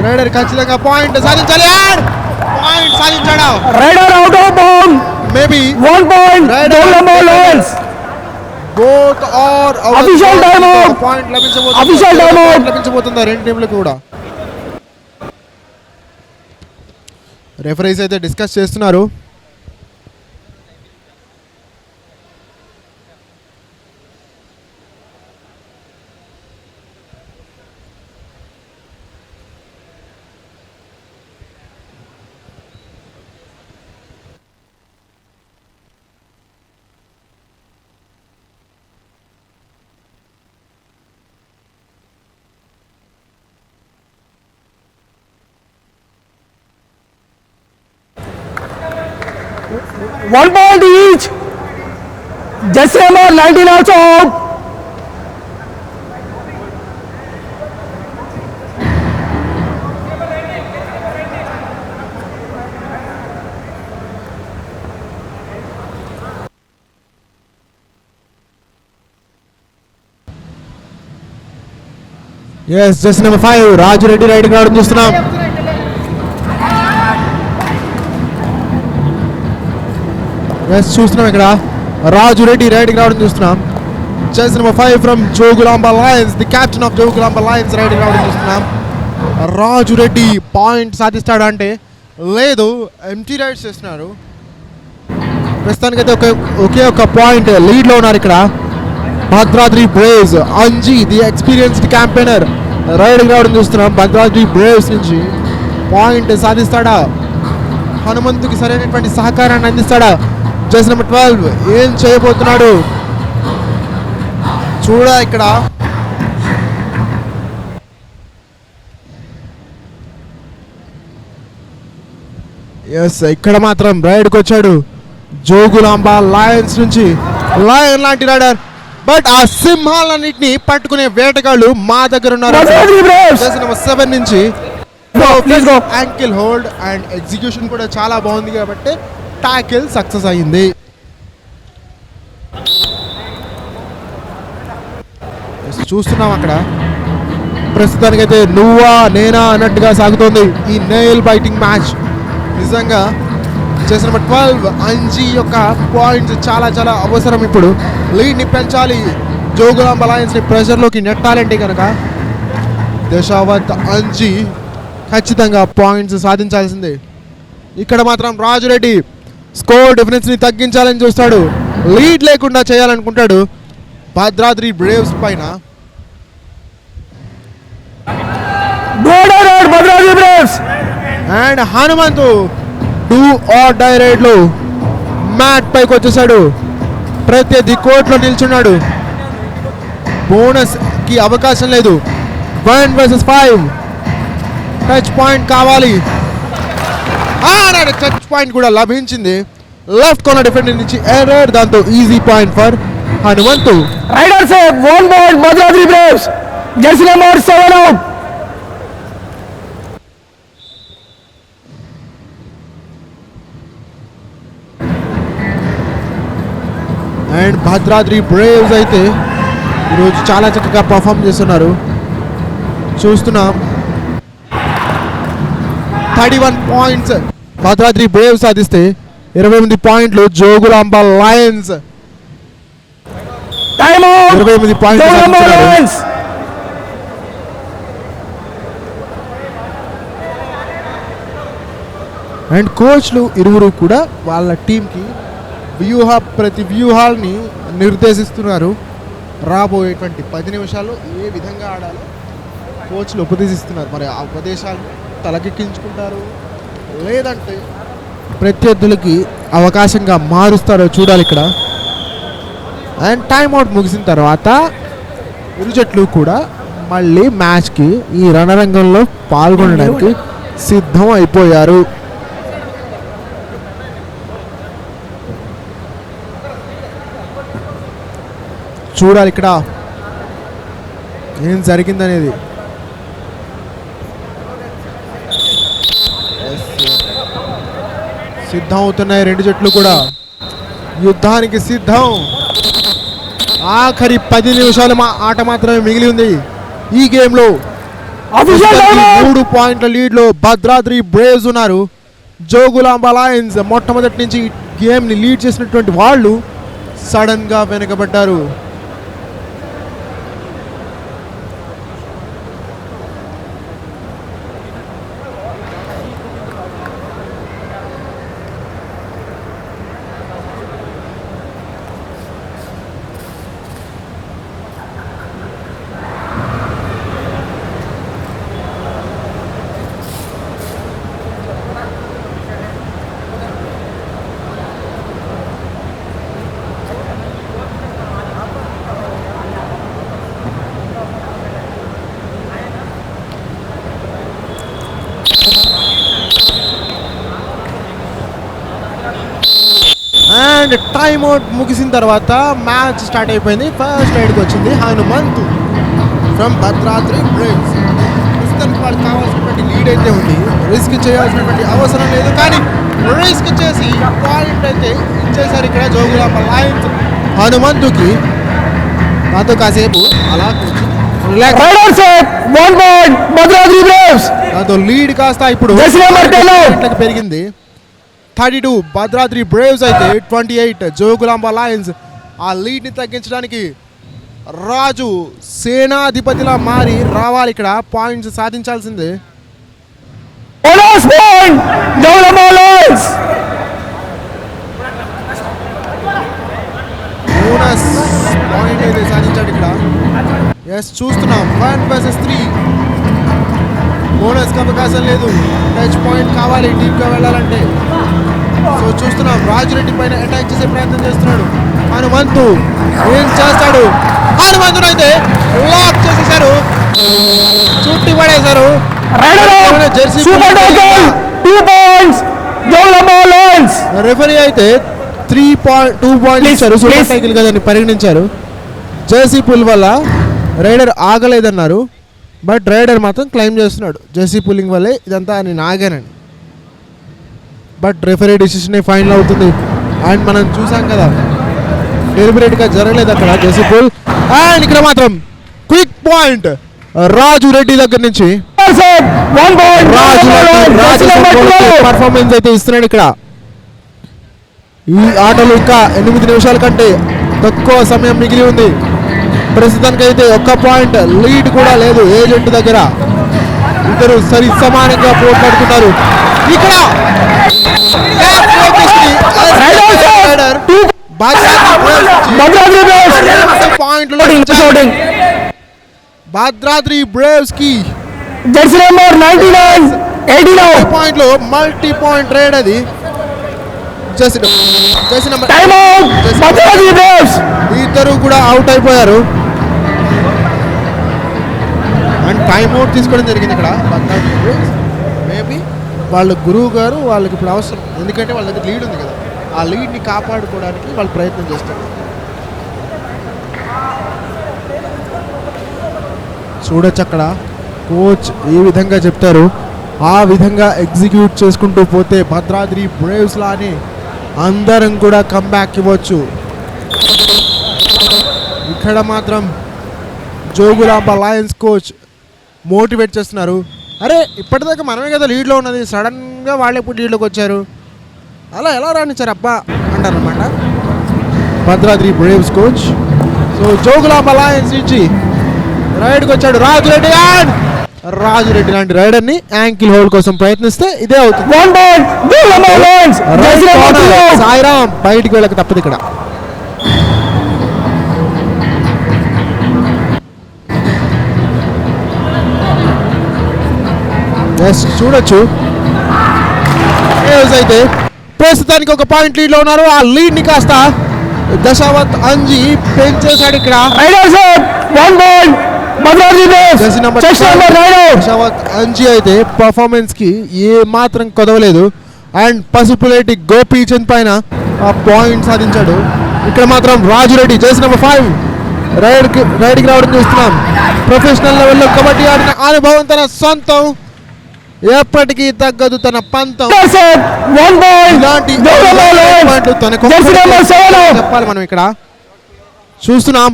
రైడర్ ఖచ్చితంగా పాయింట్ సాధించాలి. పాయింట్ సాధించాడా? Raider out of bound. Maybe 1 point Jogulamba Lions. Both are Official time out. Point లభించబోతుంది. Official time out. లభించబోతుంది రెండు టీంలకు కూడా. రెఫరీస్ అయితే డిస్కస్ చేస్తున్నారు. One point each. Jersey number 19 also out. Yes, just number 5 Raju Reddy raiding రావడం చూస్తున్నాం. ఎస్, చూస్తున్నాం ఇక్కడ రాజు రెడ్డి రైడింగ్ రావడం చూస్తున్నాం. Just number 5 from Jogulamba Lions, the captain of Jogulamba Lions riding రావడం చూస్తున్నాం. రాజు రెడ్డి పాయింట్ సాధిస్తాడా అంటే లేదు, ఎంటీ రైడ్స్ చేస్తున్నారు. ప్రస్తుతానికైతే ఒకే ఒక పాయింట్ లీడ్లో ఉన్నారు ఇక్కడ Bhadradri braves. Anji the experienced campaigner riding రావడం చూస్తున్నాం. భద్రాద్రి బ్రేవ్స్ నుంచి పాయింట్ సాధిస్తాడా? హనుమంతుకి సరైనటువంటి సహకారాన్ని అందిస్తాడా? జస్ట్ నెంబర్ 12 ఏం చేయబోతున్నాడు చూడ ఇక్కడ. ఎస్, ఇక్కడ మాత్రం రైడ్కి వచ్చాడు జోగులాంబ లయన్స్ నుంచి. లయన్ లాంటి రైడర్, బట్ ఆ సింహాలన్నింటినీ పట్టుకునే వేటగాళ్ళు మా దగ్గర ఉన్నారు. నెంబర్ 7 నుంచి యాంకిల్ హోల్డ్ అండ్ ఎగ్జిక్యూషన్ కూడా చాలా బాగుంది కాబట్టి టాకిల్ సక్సెస్ అయ్యింది. చూస్తున్నాం అక్కడ ప్రస్తుతానికైతే నువ్వా నేనా అన్నట్టుగా సాగుతోంది ఈ నెయిల్ బైటింగ్ మ్యాచ్. నిజంగా జెర్సీ నెంబర్ 12 అంజీ యొక్క పాయింట్స్ చాలా చాలా అవసరం. ఇప్పుడు లీడ్ని పెంచాలి, జోగులాంబ లయన్స్ని ప్రెషర్లోకి నెట్టాలంటే కనుక దశావత్ అంజీ ఖచ్చితంగా పాయింట్స్ సాధించాల్సిందే. ఇక్కడ మాత్రం రాజురెడ్డి స్కోర్ డిఫరెన్స్ని తగ్గించాలని చూస్తాడు, లీడ్ లేకుండా చేయాలనుకుంటాడు భద్రాద్రి బ్రేవ్స్ పైన. Bhadradri Braves and Hanumanthu 2 or die రైడ్లో మ్యాట్ పైకి వచ్చేసాడు, ప్రత్యర్థి కోర్టులో నిల్చున్నాడు. బోనస్ కి అవకాశం లేదు. 1 vs 5 టచ్ పాయింట్ కావాలి. టచ్ పాయింట్ కూడా లభించింది. లెఫ్ట్ కార్నర్ డిఫెండర్ నుంచి ఎర్రర్, దాంతో easy point for Hanumanthu. Riders 1 point Bhadradri braves. Jersey number 7 out. And Bhadradri braves అయితే ఈరోజు చాలా చక్కగా పర్ఫామ్ చేస్తున్నారు. చూస్తున్నాం 31 పాయింట్స్ భద్రాద్రి బ్రేవ్స్ సాధిస్తే 28 పాయింట్లు జోగులాంబ లయన్స్. Time out. 28 పాయింట్లు సాధించారు. అండ్ కోచ్లు ఇరువురు కూడా వాళ్ళ టీంకి ప్రతి వ్యూహాల్ని నిర్దేశిస్తున్నారు. రాబోయేటువంటి 10 నిమిషాల్లో ఏ విధంగా ఆడాలో కోచ్లు ఉపదేశిస్తున్నారు. మరి ఆ ఉపదేశాలు తలకెక్కించుకుంటారు, లేదంటే ప్రత్యర్థులకి అవకాశంగా మారుస్తారో చూడాలి ఇక్కడ. అండ్ టైమ్అవుట్ ముగిసిన తర్వాత ఇరు జట్లు కూడా మళ్ళీ మ్యాచ్కి ఈ రణరంగంలో పాల్గొనడానికి సిద్ధం అయిపోయారు. చూడాలి ఇక్కడ ఏం జరిగిందనేది. సిద్ధం అవుతున్నాయి రెండు జట్లు కూడా, యుద్ధానికి సిద్ధం. ఆఖరి 10 నిమిషాల ఆట మాత్రమే మిగిలి ఉంది ఈ గేమ్లో. 3 పాయింట్ల లీడ్లో భద్రాద్రి బ్రేవ్స్ ఉన్నారు. జోగులాంబ లయన్స్ మొట్టమొదటి నుంచి గేమ్ని లీడ్ చేసినటువంటి వాళ్ళు సడన్గా వెనకబడ్డారు. అండ్ టైమ్ అవుట్ ముగిసిన తర్వాత మ్యాచ్ స్టార్ట్ అయిపోయింది. ఫస్ట్ రైడ్కి వచ్చింది హనుమంతు ఫ్రమ్ భద్రాద్రి బ్రేవ్స్. ప్రస్తుతానికి వాళ్ళకి కావాల్సినటువంటి లీడ్ అయితే ఉంది, రిస్క్ చేయాల్సినటువంటి అవసరం లేదు, కానీ రిస్క్ చేసి పాయింట్ అయితే ఇచ్చేసారు ఇక్కడ జోగులాంబ లయన్స్ హనుమంతుకి. నాతో కాసేపు అలా దాంతో లీడ్ కాస్త ఇప్పుడు పెరిగింది. 32 భద్రాద్రి బ్రేవ్స్ అయితే 28 జోగులాంబ లయన్స్. ఆ లీడ్ని తగ్గించడానికి రాజు సేనాధిపతిలా మారి రావాలి, ఇక్కడ పాయింట్స్ సాధించాల్సిందే. బోనస్ పాయింట్ అయితే సాధించాడు ఇక్కడ. ఎస్, చూస్తున్నాం 1 vs 3. బోనస్కి అవకాశం లేదు, టచ్ పాయింట్ కావాలి టీమ్గా వెళ్ళాలంటే. సో చూస్తున్నాం రాజురెడ్డి పైన అటాక్ చేసే ప్రయత్నం చేస్తున్నాడు హనుమంతు. ఏం చేస్తాడు? హనుమంతుడు అయితే లాక్ చేసేసారు, చుట్టి పడేశారు. రెఫరీ అయితే 2 పాయింట్స్ ఇచ్చారు, సూపర్ సైకిల్ గా దాన్ని పరిగణించారు. జెర్సీ పుల్ వల్ల రైడర్ ఆగలేదన్నారు, బట్ రైడర్ మాత్రం క్లెయిమ్ చేస్తున్నాడు జెర్సీ పుల్లింగ్ వల్లే ఇదంతా నేను ఆగానని. బట్ రెఫరీ డిసిషన్ ఫైనల్ అవుతుంది. అండ్ మనం చూసాం కదా, డెలిబరేట్గా జరగలేదు అక్కడ జెర్సీ పుల్. అండ్ ఇక్కడ మాత్రం క్విక్ పాయింట్ రాజు రెడ్డి దగ్గర నుంచి పర్ఫార్మెన్స్ అయితే ఇస్తున్నాడు ఇక్కడ. ఈ ఆటలో ఇంకా 8 నిమిషాల కంటే తక్కువ సమయం మిగిలి ఉంది. ప్రస్తుతానికైతే ఒక్క పాయింట్ లీడ్ కూడా లేదు ఏజెంట్ దగ్గర. ఇద్దరు సరి సమానంగా పోట్లాడుతున్నారు. ఇక్కడ భద్రాద్రి బ్రేవ్స్ కి జెర్సీ నెంబర్ 99 89 పాయింట్లు మల్టీ పాయింట్ రేడ్. అది టైమ్ అవుట్ భద్రాద్రి బ్రేవ్స్. ఇద్దరు కూడా అవుట్ అయిపోయారు అండ్ టైమ్ అవుట్ తీసుకోవడం జరిగింది ఇక్కడ భద్రాద్రి బ్రేవ్స్. మేబీ వాళ్ళ గురువు గారు వాళ్ళకి ఇప్పుడు అవసరం, ఎందుకంటే వాళ్ళ దగ్గర లీడ్ ఉంది కదా, ఆ లీడ్ని కాపాడుకోవడానికి వాళ్ళు ప్రయత్నం చేస్తారు. చూడొచ్చు అక్కడ కోచ్ ఏ విధంగా చెప్తారు ఆ విధంగా ఎగ్జిక్యూట్ చేసుకుంటూ పోతే భద్రాద్రి బ్రేవ్స్ లానే అందరం కూడా కంబ్యాక్ ఇవ్వచ్చు. ఇక్కడ మాత్రం జోగులాంబ లయన్స్ కోచ్ మోటివేట్ చేస్తున్నారు. అరే ఇప్పటిదాకా మనమే కదా లీడ్లో ఉన్నది, సడన్గా వాళ్ళే ఇప్పుడు లీడ్లోకి వచ్చారు, అలా ఎలా రానిచ్చారు అబ్బా అంటారు అనమాట Bhadradri braves coach. So Jogulamba lions నుంచి రైడ్కి వచ్చాడు రాజురెడ్డి. అండ్ రాజురెడ్డి లాంటి రైడర్ని యాంకిల్ హోల్డ్ కోసం ప్రయత్నిస్తే ఇదే అవుతుంది. సాయిరాం బయటికి వెళ్ళక తప్పదు ఇక్కడ. చూడొచ్చు అయితే ప్రస్తుతానికి ఒక పాయింట్ లీడ్ లో ఉన్నారు. ఆ లీడ్ ని కాస్త దశావత్ అంజీ పెంచేశాడు ఇక్కడ. దశావత్ అంజీ అయితే పర్ఫార్మెన్స్ కి ఏ మాత్రం కొదవలేదు అండ్ పసుపులేటి గోపీచంద్ పైన ఆ పాయింట్ సాధించాడు. ఇక్కడ మాత్రం రాజురెడ్డి జెర్సీ నెంబర్ 5 రైడ్కి రావడం చూస్తున్నాం. ప్రొఫెషనల్ లెవెల్లో కబడ్డీ ఆడిన అనుభవం తన సొంతం, ఎప్పటికీ తగ్గదు తన పంతం. చెప్పాలి మనం ఇక్కడ చూస్తున్నాం.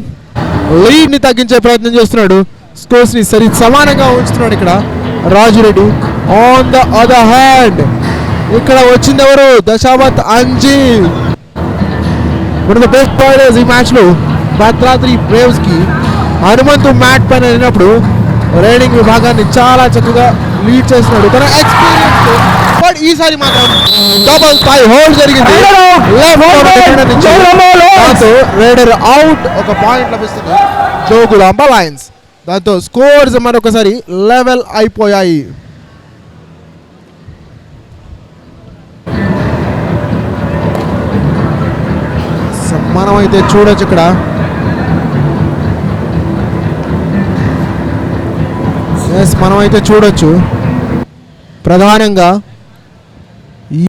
లీడ్ ని తగ్గించే ప్రయత్నం చేస్తున్నాడు, స్కోర్స్ ని సరి సమానంగా ఉంచుతున్నాడు ఇక్కడ Raju Reddy. On the other hand ఇక్కడ వచ్చింది ఎవరు? దశావత్ Anji. One of the best players ఈ మ్యాచ్ లో భద్రాద్రి బ్రేవ్స్ కి. హనుమంతు మ్యాట్ పైన వెళ్ళినప్పుడు రైడింగ్ విభాగాన్ని చాలా చక్కగా లీడ్ చేస్తున్నాడు తన ఎక్స్పీరియన్స్. బట్ ఈసారి మాత్రం డబుల్ థై హోల్డ్ జరిగింది. రైడర్ అవుట్, ఒక పాయింట్ లభిస్తుంది జోగులాంబ లయన్స్. దాంతో స్కోర్స్ మరొకసారి లెవెల్ అయిపోయాయి. మనం అయితే చూడొచ్చు ఇక్కడ మనం అయితే చూడొచ్చు ప్రధానంగా ఈ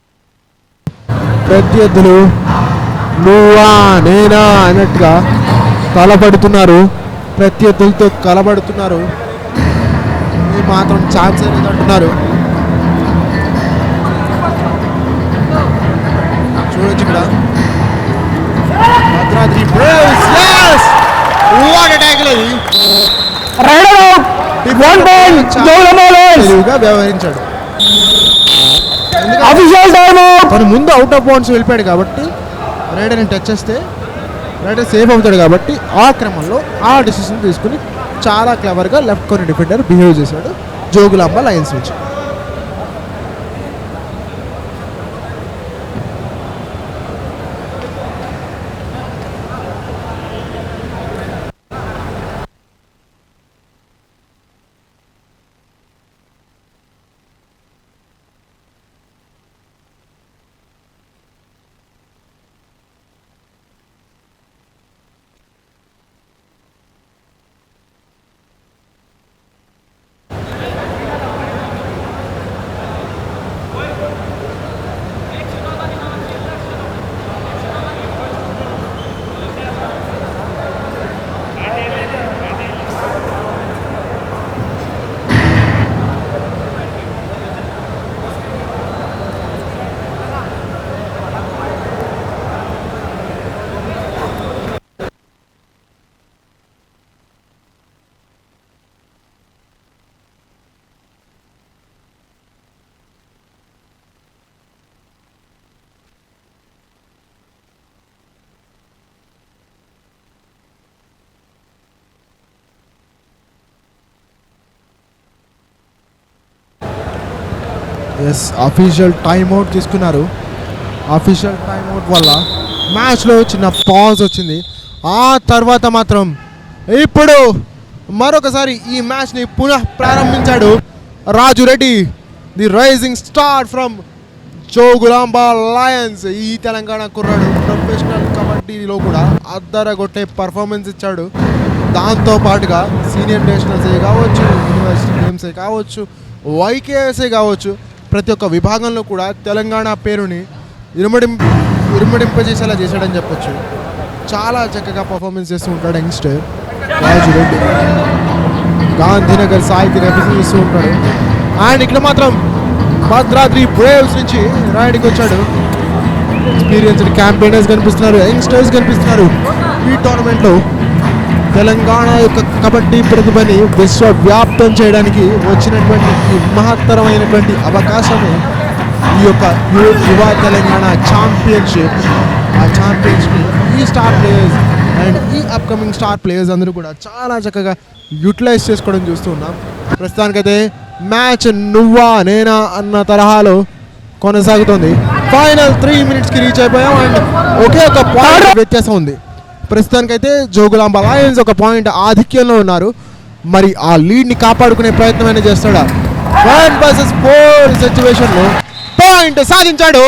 ప్రత్యర్థులు నువ్వా నేనా అన్నట్టుగా తలపడుతున్నారు, ప్రత్యర్థులతో కలబడుతున్నారు. ఈ మాత్రం ఛాన్స్ అనేది అంటున్నారు. చూడొచ్చు ఇక్కడ Bhadradri braves. yes what a tackle అది. వ్యవహరించాడు. తను ముందు అవుట్ ఆఫ్ బౌండ్స్ వెళ్ళిపోయాడు కాబట్టి రైడర్ని టచ్ చేస్తే రైడర్ సేఫ్ అవుతాడు కాబట్టి ఆ క్రమంలో ఆ డిసిషన్ తీసుకుని చాలా క్లవర్గా లెఫ్ట్ కార్నర్ డిఫెండర్ బిహేవ్ చేశాడు జోగులాంబ లయన్స్ నుంచి. ఎస్, అఫీషియల్ టైమ్ అవుట్ తీసుకున్నారు. అఫీషియల్ టైమ్ అవుట్ వల్ల మ్యాచ్లో చిన్న పాజ్ వచ్చింది. ఆ తర్వాత మాత్రం ఇప్పుడు మరొకసారి ఈ మ్యాచ్ని పునః ప్రారంభించాడు Raju Reddy, the rising star from Jogulamba Lions. ఈ తెలంగాణ కుర్రాడు ప్రొఫెషనల్ కబడ్డీలో కూడా అద్దరగొట్టే పర్ఫార్మెన్స్ ఇచ్చాడు. దాంతో పాటుగా సీనియర్ నేషనల్సే కావచ్చు, యూనివర్సిటీ గేమ్సే కావచ్చు, వైకేఎస్ఏ కావచ్చు, ప్రతి ఒక్క విభాగంలో కూడా తెలంగాణ పేరుని ఇరుమడింపజేసేలా చేశాడని చెప్పొచ్చు. చాలా చక్కగా పర్ఫార్మెన్స్ చేస్తూ ఉంటాడు యంగ్స్టర్ రాజు రెడ్డి. గాంధీనగర్ సాయికి రిప్రజెంట్ చేస్తూ ఉంటాడు. అండ్ ఇక్కడ మాత్రం భద్రాద్రి బ్రేవ్స్ నుంచి రాయడికి వచ్చాడు. ఎక్స్పీరియన్స్డ్ క్యాంపెయినర్స్ కనిపిస్తున్నారు, యంగ్స్టర్స్ కనిపిస్తున్నారు. ఈ టోర్నమెంట్లో తెలంగాణ యొక్క కబడ్డీ ప్రతిభని విశ్వవ్యాప్తం చేయడానికి వచ్చినటువంటి ఈ మహత్తరమైనటువంటి అవకాశమే ఈ యొక్క యువ తెలంగాణ ఛాంపియన్షిప్. ఆ ఛాంపియన్షిప్ ఈ స్టార్ ప్లేయర్స్ అండ్ ఈ అప్కమింగ్ స్టార్ ప్లేయర్స్ అందరూ కూడా చాలా చక్కగా యూటిలైజ్ చేసుకోవడం చూస్తూ ఉన్నాం. ప్రస్తుతానికైతే మ్యాచ్ నువ్వా నేనా అన్న తరహాలో కొనసాగుతుంది. ఫైనల్ 3 minutesకి రీచ్ అయిపోయాం అండ్ ఒకే ఒక పాయింట్ వ్యత్యాసం ఉంది. ప్రస్తుతానికైతే జోగులాంబ లయన్స్ ఒక పాయింట్ ఆధిక్యంలో ఉన్నారు. మరి ఆ లీడ్ని కాపాడుకునే ప్రయత్నమైనా చేస్తాడా? 1 versus 4 సిచ్యువేషన్లో పాయింట్ సాధించాడు.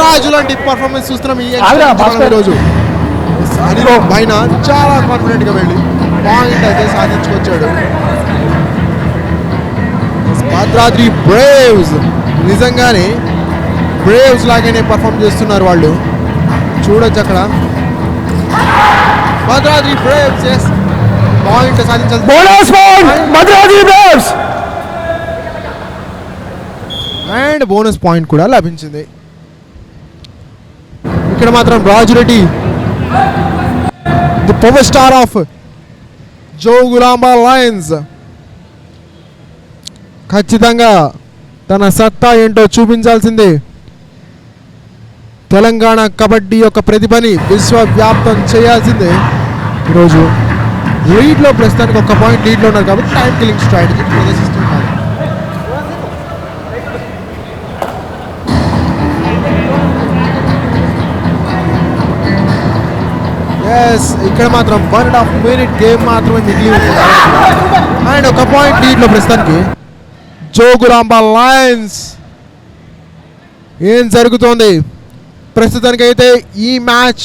రాజు లాంటి పర్ఫార్మెన్స్ చూస్తున్నాం ఈ రోజు. అనిల్ పైన చాలా కాన్ఫిడెంట్ గా వెళ్ళి పాయింట్ అయితే సాధించుకొచ్చాడు. భద్రాద్రి బ్రేవ్స్ నిజంగానే బ్రేవ్స్ లాగానే పర్ఫార్మ్ చేస్తున్నారు వాళ్ళు. చూడొచ్చు అక్కడ భద్రాద్రి బ్రేవ్స్ పాయింట్ సాధించాలి. అండ్ బోనస్ పాయింట్ కూడా లభించింది. ఇక్కడ మాత్రం Raju Reddy, the power star of Jogulamba Lions, ఖచ్చితంగా తన సత్తా ఏంటో చూపించాల్సిందే. తెలంగాణ కబడ్డీ యొక్క ప్రతిభని విశ్వవ్యాప్తం చేయాల్సిందే. ఈరోజు లీడ్లో ప్రస్తుతానికి ఒక పాయింట్ లీడ్లో ఉన్నారు కాబట్టి టైం కిల్లింగ్ స్ట్రాటజీ ప్రదర్శిస్తున్నారు. ఇక్కడ మాత్రం 1.5 minute గేమ్ మాత్రమే మిగిలి ఉంది అండ్ ఒక పాయింట్ లీడ్లో ప్రస్తుతానికి జోగులాంబ లయన్స్. ఏం జరుగుతోంది ప్రస్తుతానికి? అయితే ఈ మ్యాచ్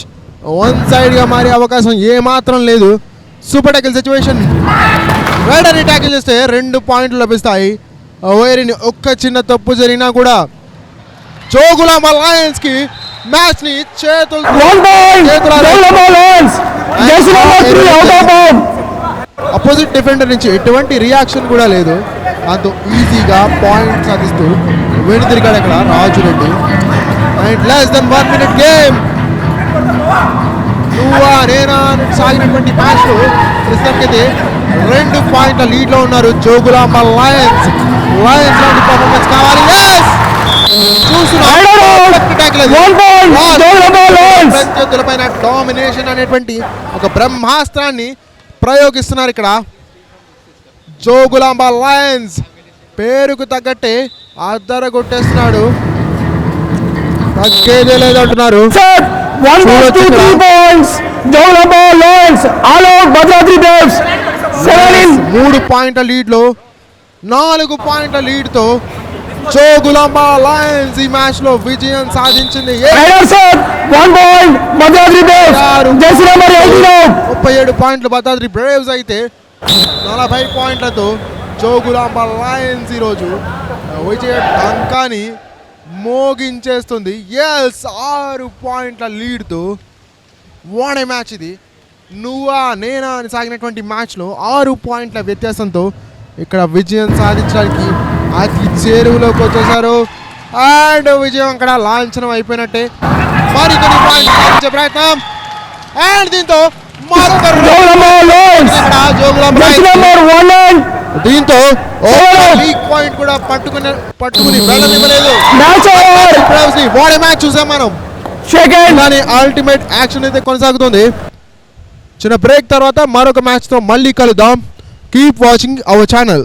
1 sideగా మారే అవకాశం ఏమాత్రం లేదు. సూపర్ ట్యాకిల్ సిచ్యువేషన్, రైడర్ని ట్యాకిల్ చేస్తే 2 పాయింట్లు లభిస్తాయి. వేరిని ఒక్క చిన్న తప్పు జరిగినా కూడా జోగులాంబ లయన్స్కి మ్యాచ్ ని అపోజిట్ డిఫెండర్ నుంచి ఎటువంటి రియాక్షన్ కూడా లేదు. దాంతో ఈజీగా పాయింట్ సాధిస్తూ వెనుతిరిగాడు అక్కడ Raju Reddy. And less than 1 minute game నువ్వా నేనా సాగినటువంటి మ్యాచ్ లో ప్రస్తుతానికైతే 2 పాయింట్ల లీడ్ లో ఉన్నారు జోగులాంబ లయన్స్. లయన్స్ లాంటి పర్ఫార్మెన్స్ కావాలి. ప్రత్యర్థులపైన డామినేషన్ అనేటువంటి ఒక బ్రహ్మాస్త్రాన్ని ప్రయోగిస్తున్నారు ఇక్కడ జోగులాంబ లయన్స్. పేరుకు తగ్గట్టే అద్దరగొట్టేస్తున్నాడు, తగ్గేదే లేదంటున్నారు. 3 పాయింట్ల లీడ్లో 4 పాయింట్ల లీడ్తో జోగులాంబ లయన్స్ ఈ మ్యాచ్ లో విజయం సాధించింది. 37 పాయింట్లు భద్రాద్రి బ్రేవ్స్ అయితే 40 పాయింట్లతో జోగులాంబ లయన్స్ ఈరోజు విజయ డంకాని మోగించేస్తుంది. 6 పాయింట్ల లీడ్తో వాడే మ్యాచ్ ఇది. నువ్వా నేనా అని సాగినటువంటి మ్యాచ్లో 6 పాయింట్ల వ్యత్యాసంతో ఇక్కడ విజయం సాధించడానికి అతి చేరువులోకి వచ్చేసారు. అండ్ విజయం అక్కడ లాంఛనం అయిపోయినట్టే. మరికొన్ని పాయింట్లు సాధించే ప్రయత్నం అండ్ దీంతో దీంతో లీగ్ పాయింట్ కూడా పట్టుకుని వెళ్ళనివ్వలేదు. వాడే మ్యాచ్ చూసాం మనం. కానీ అల్టిమేట్ యాక్షన్ అయితే కొనసాగుతుంది. చిన్న బ్రేక్ తర్వాత మరొక మ్యాచ్తో మళ్ళీ కలుద్దాం. Keep watching our channel.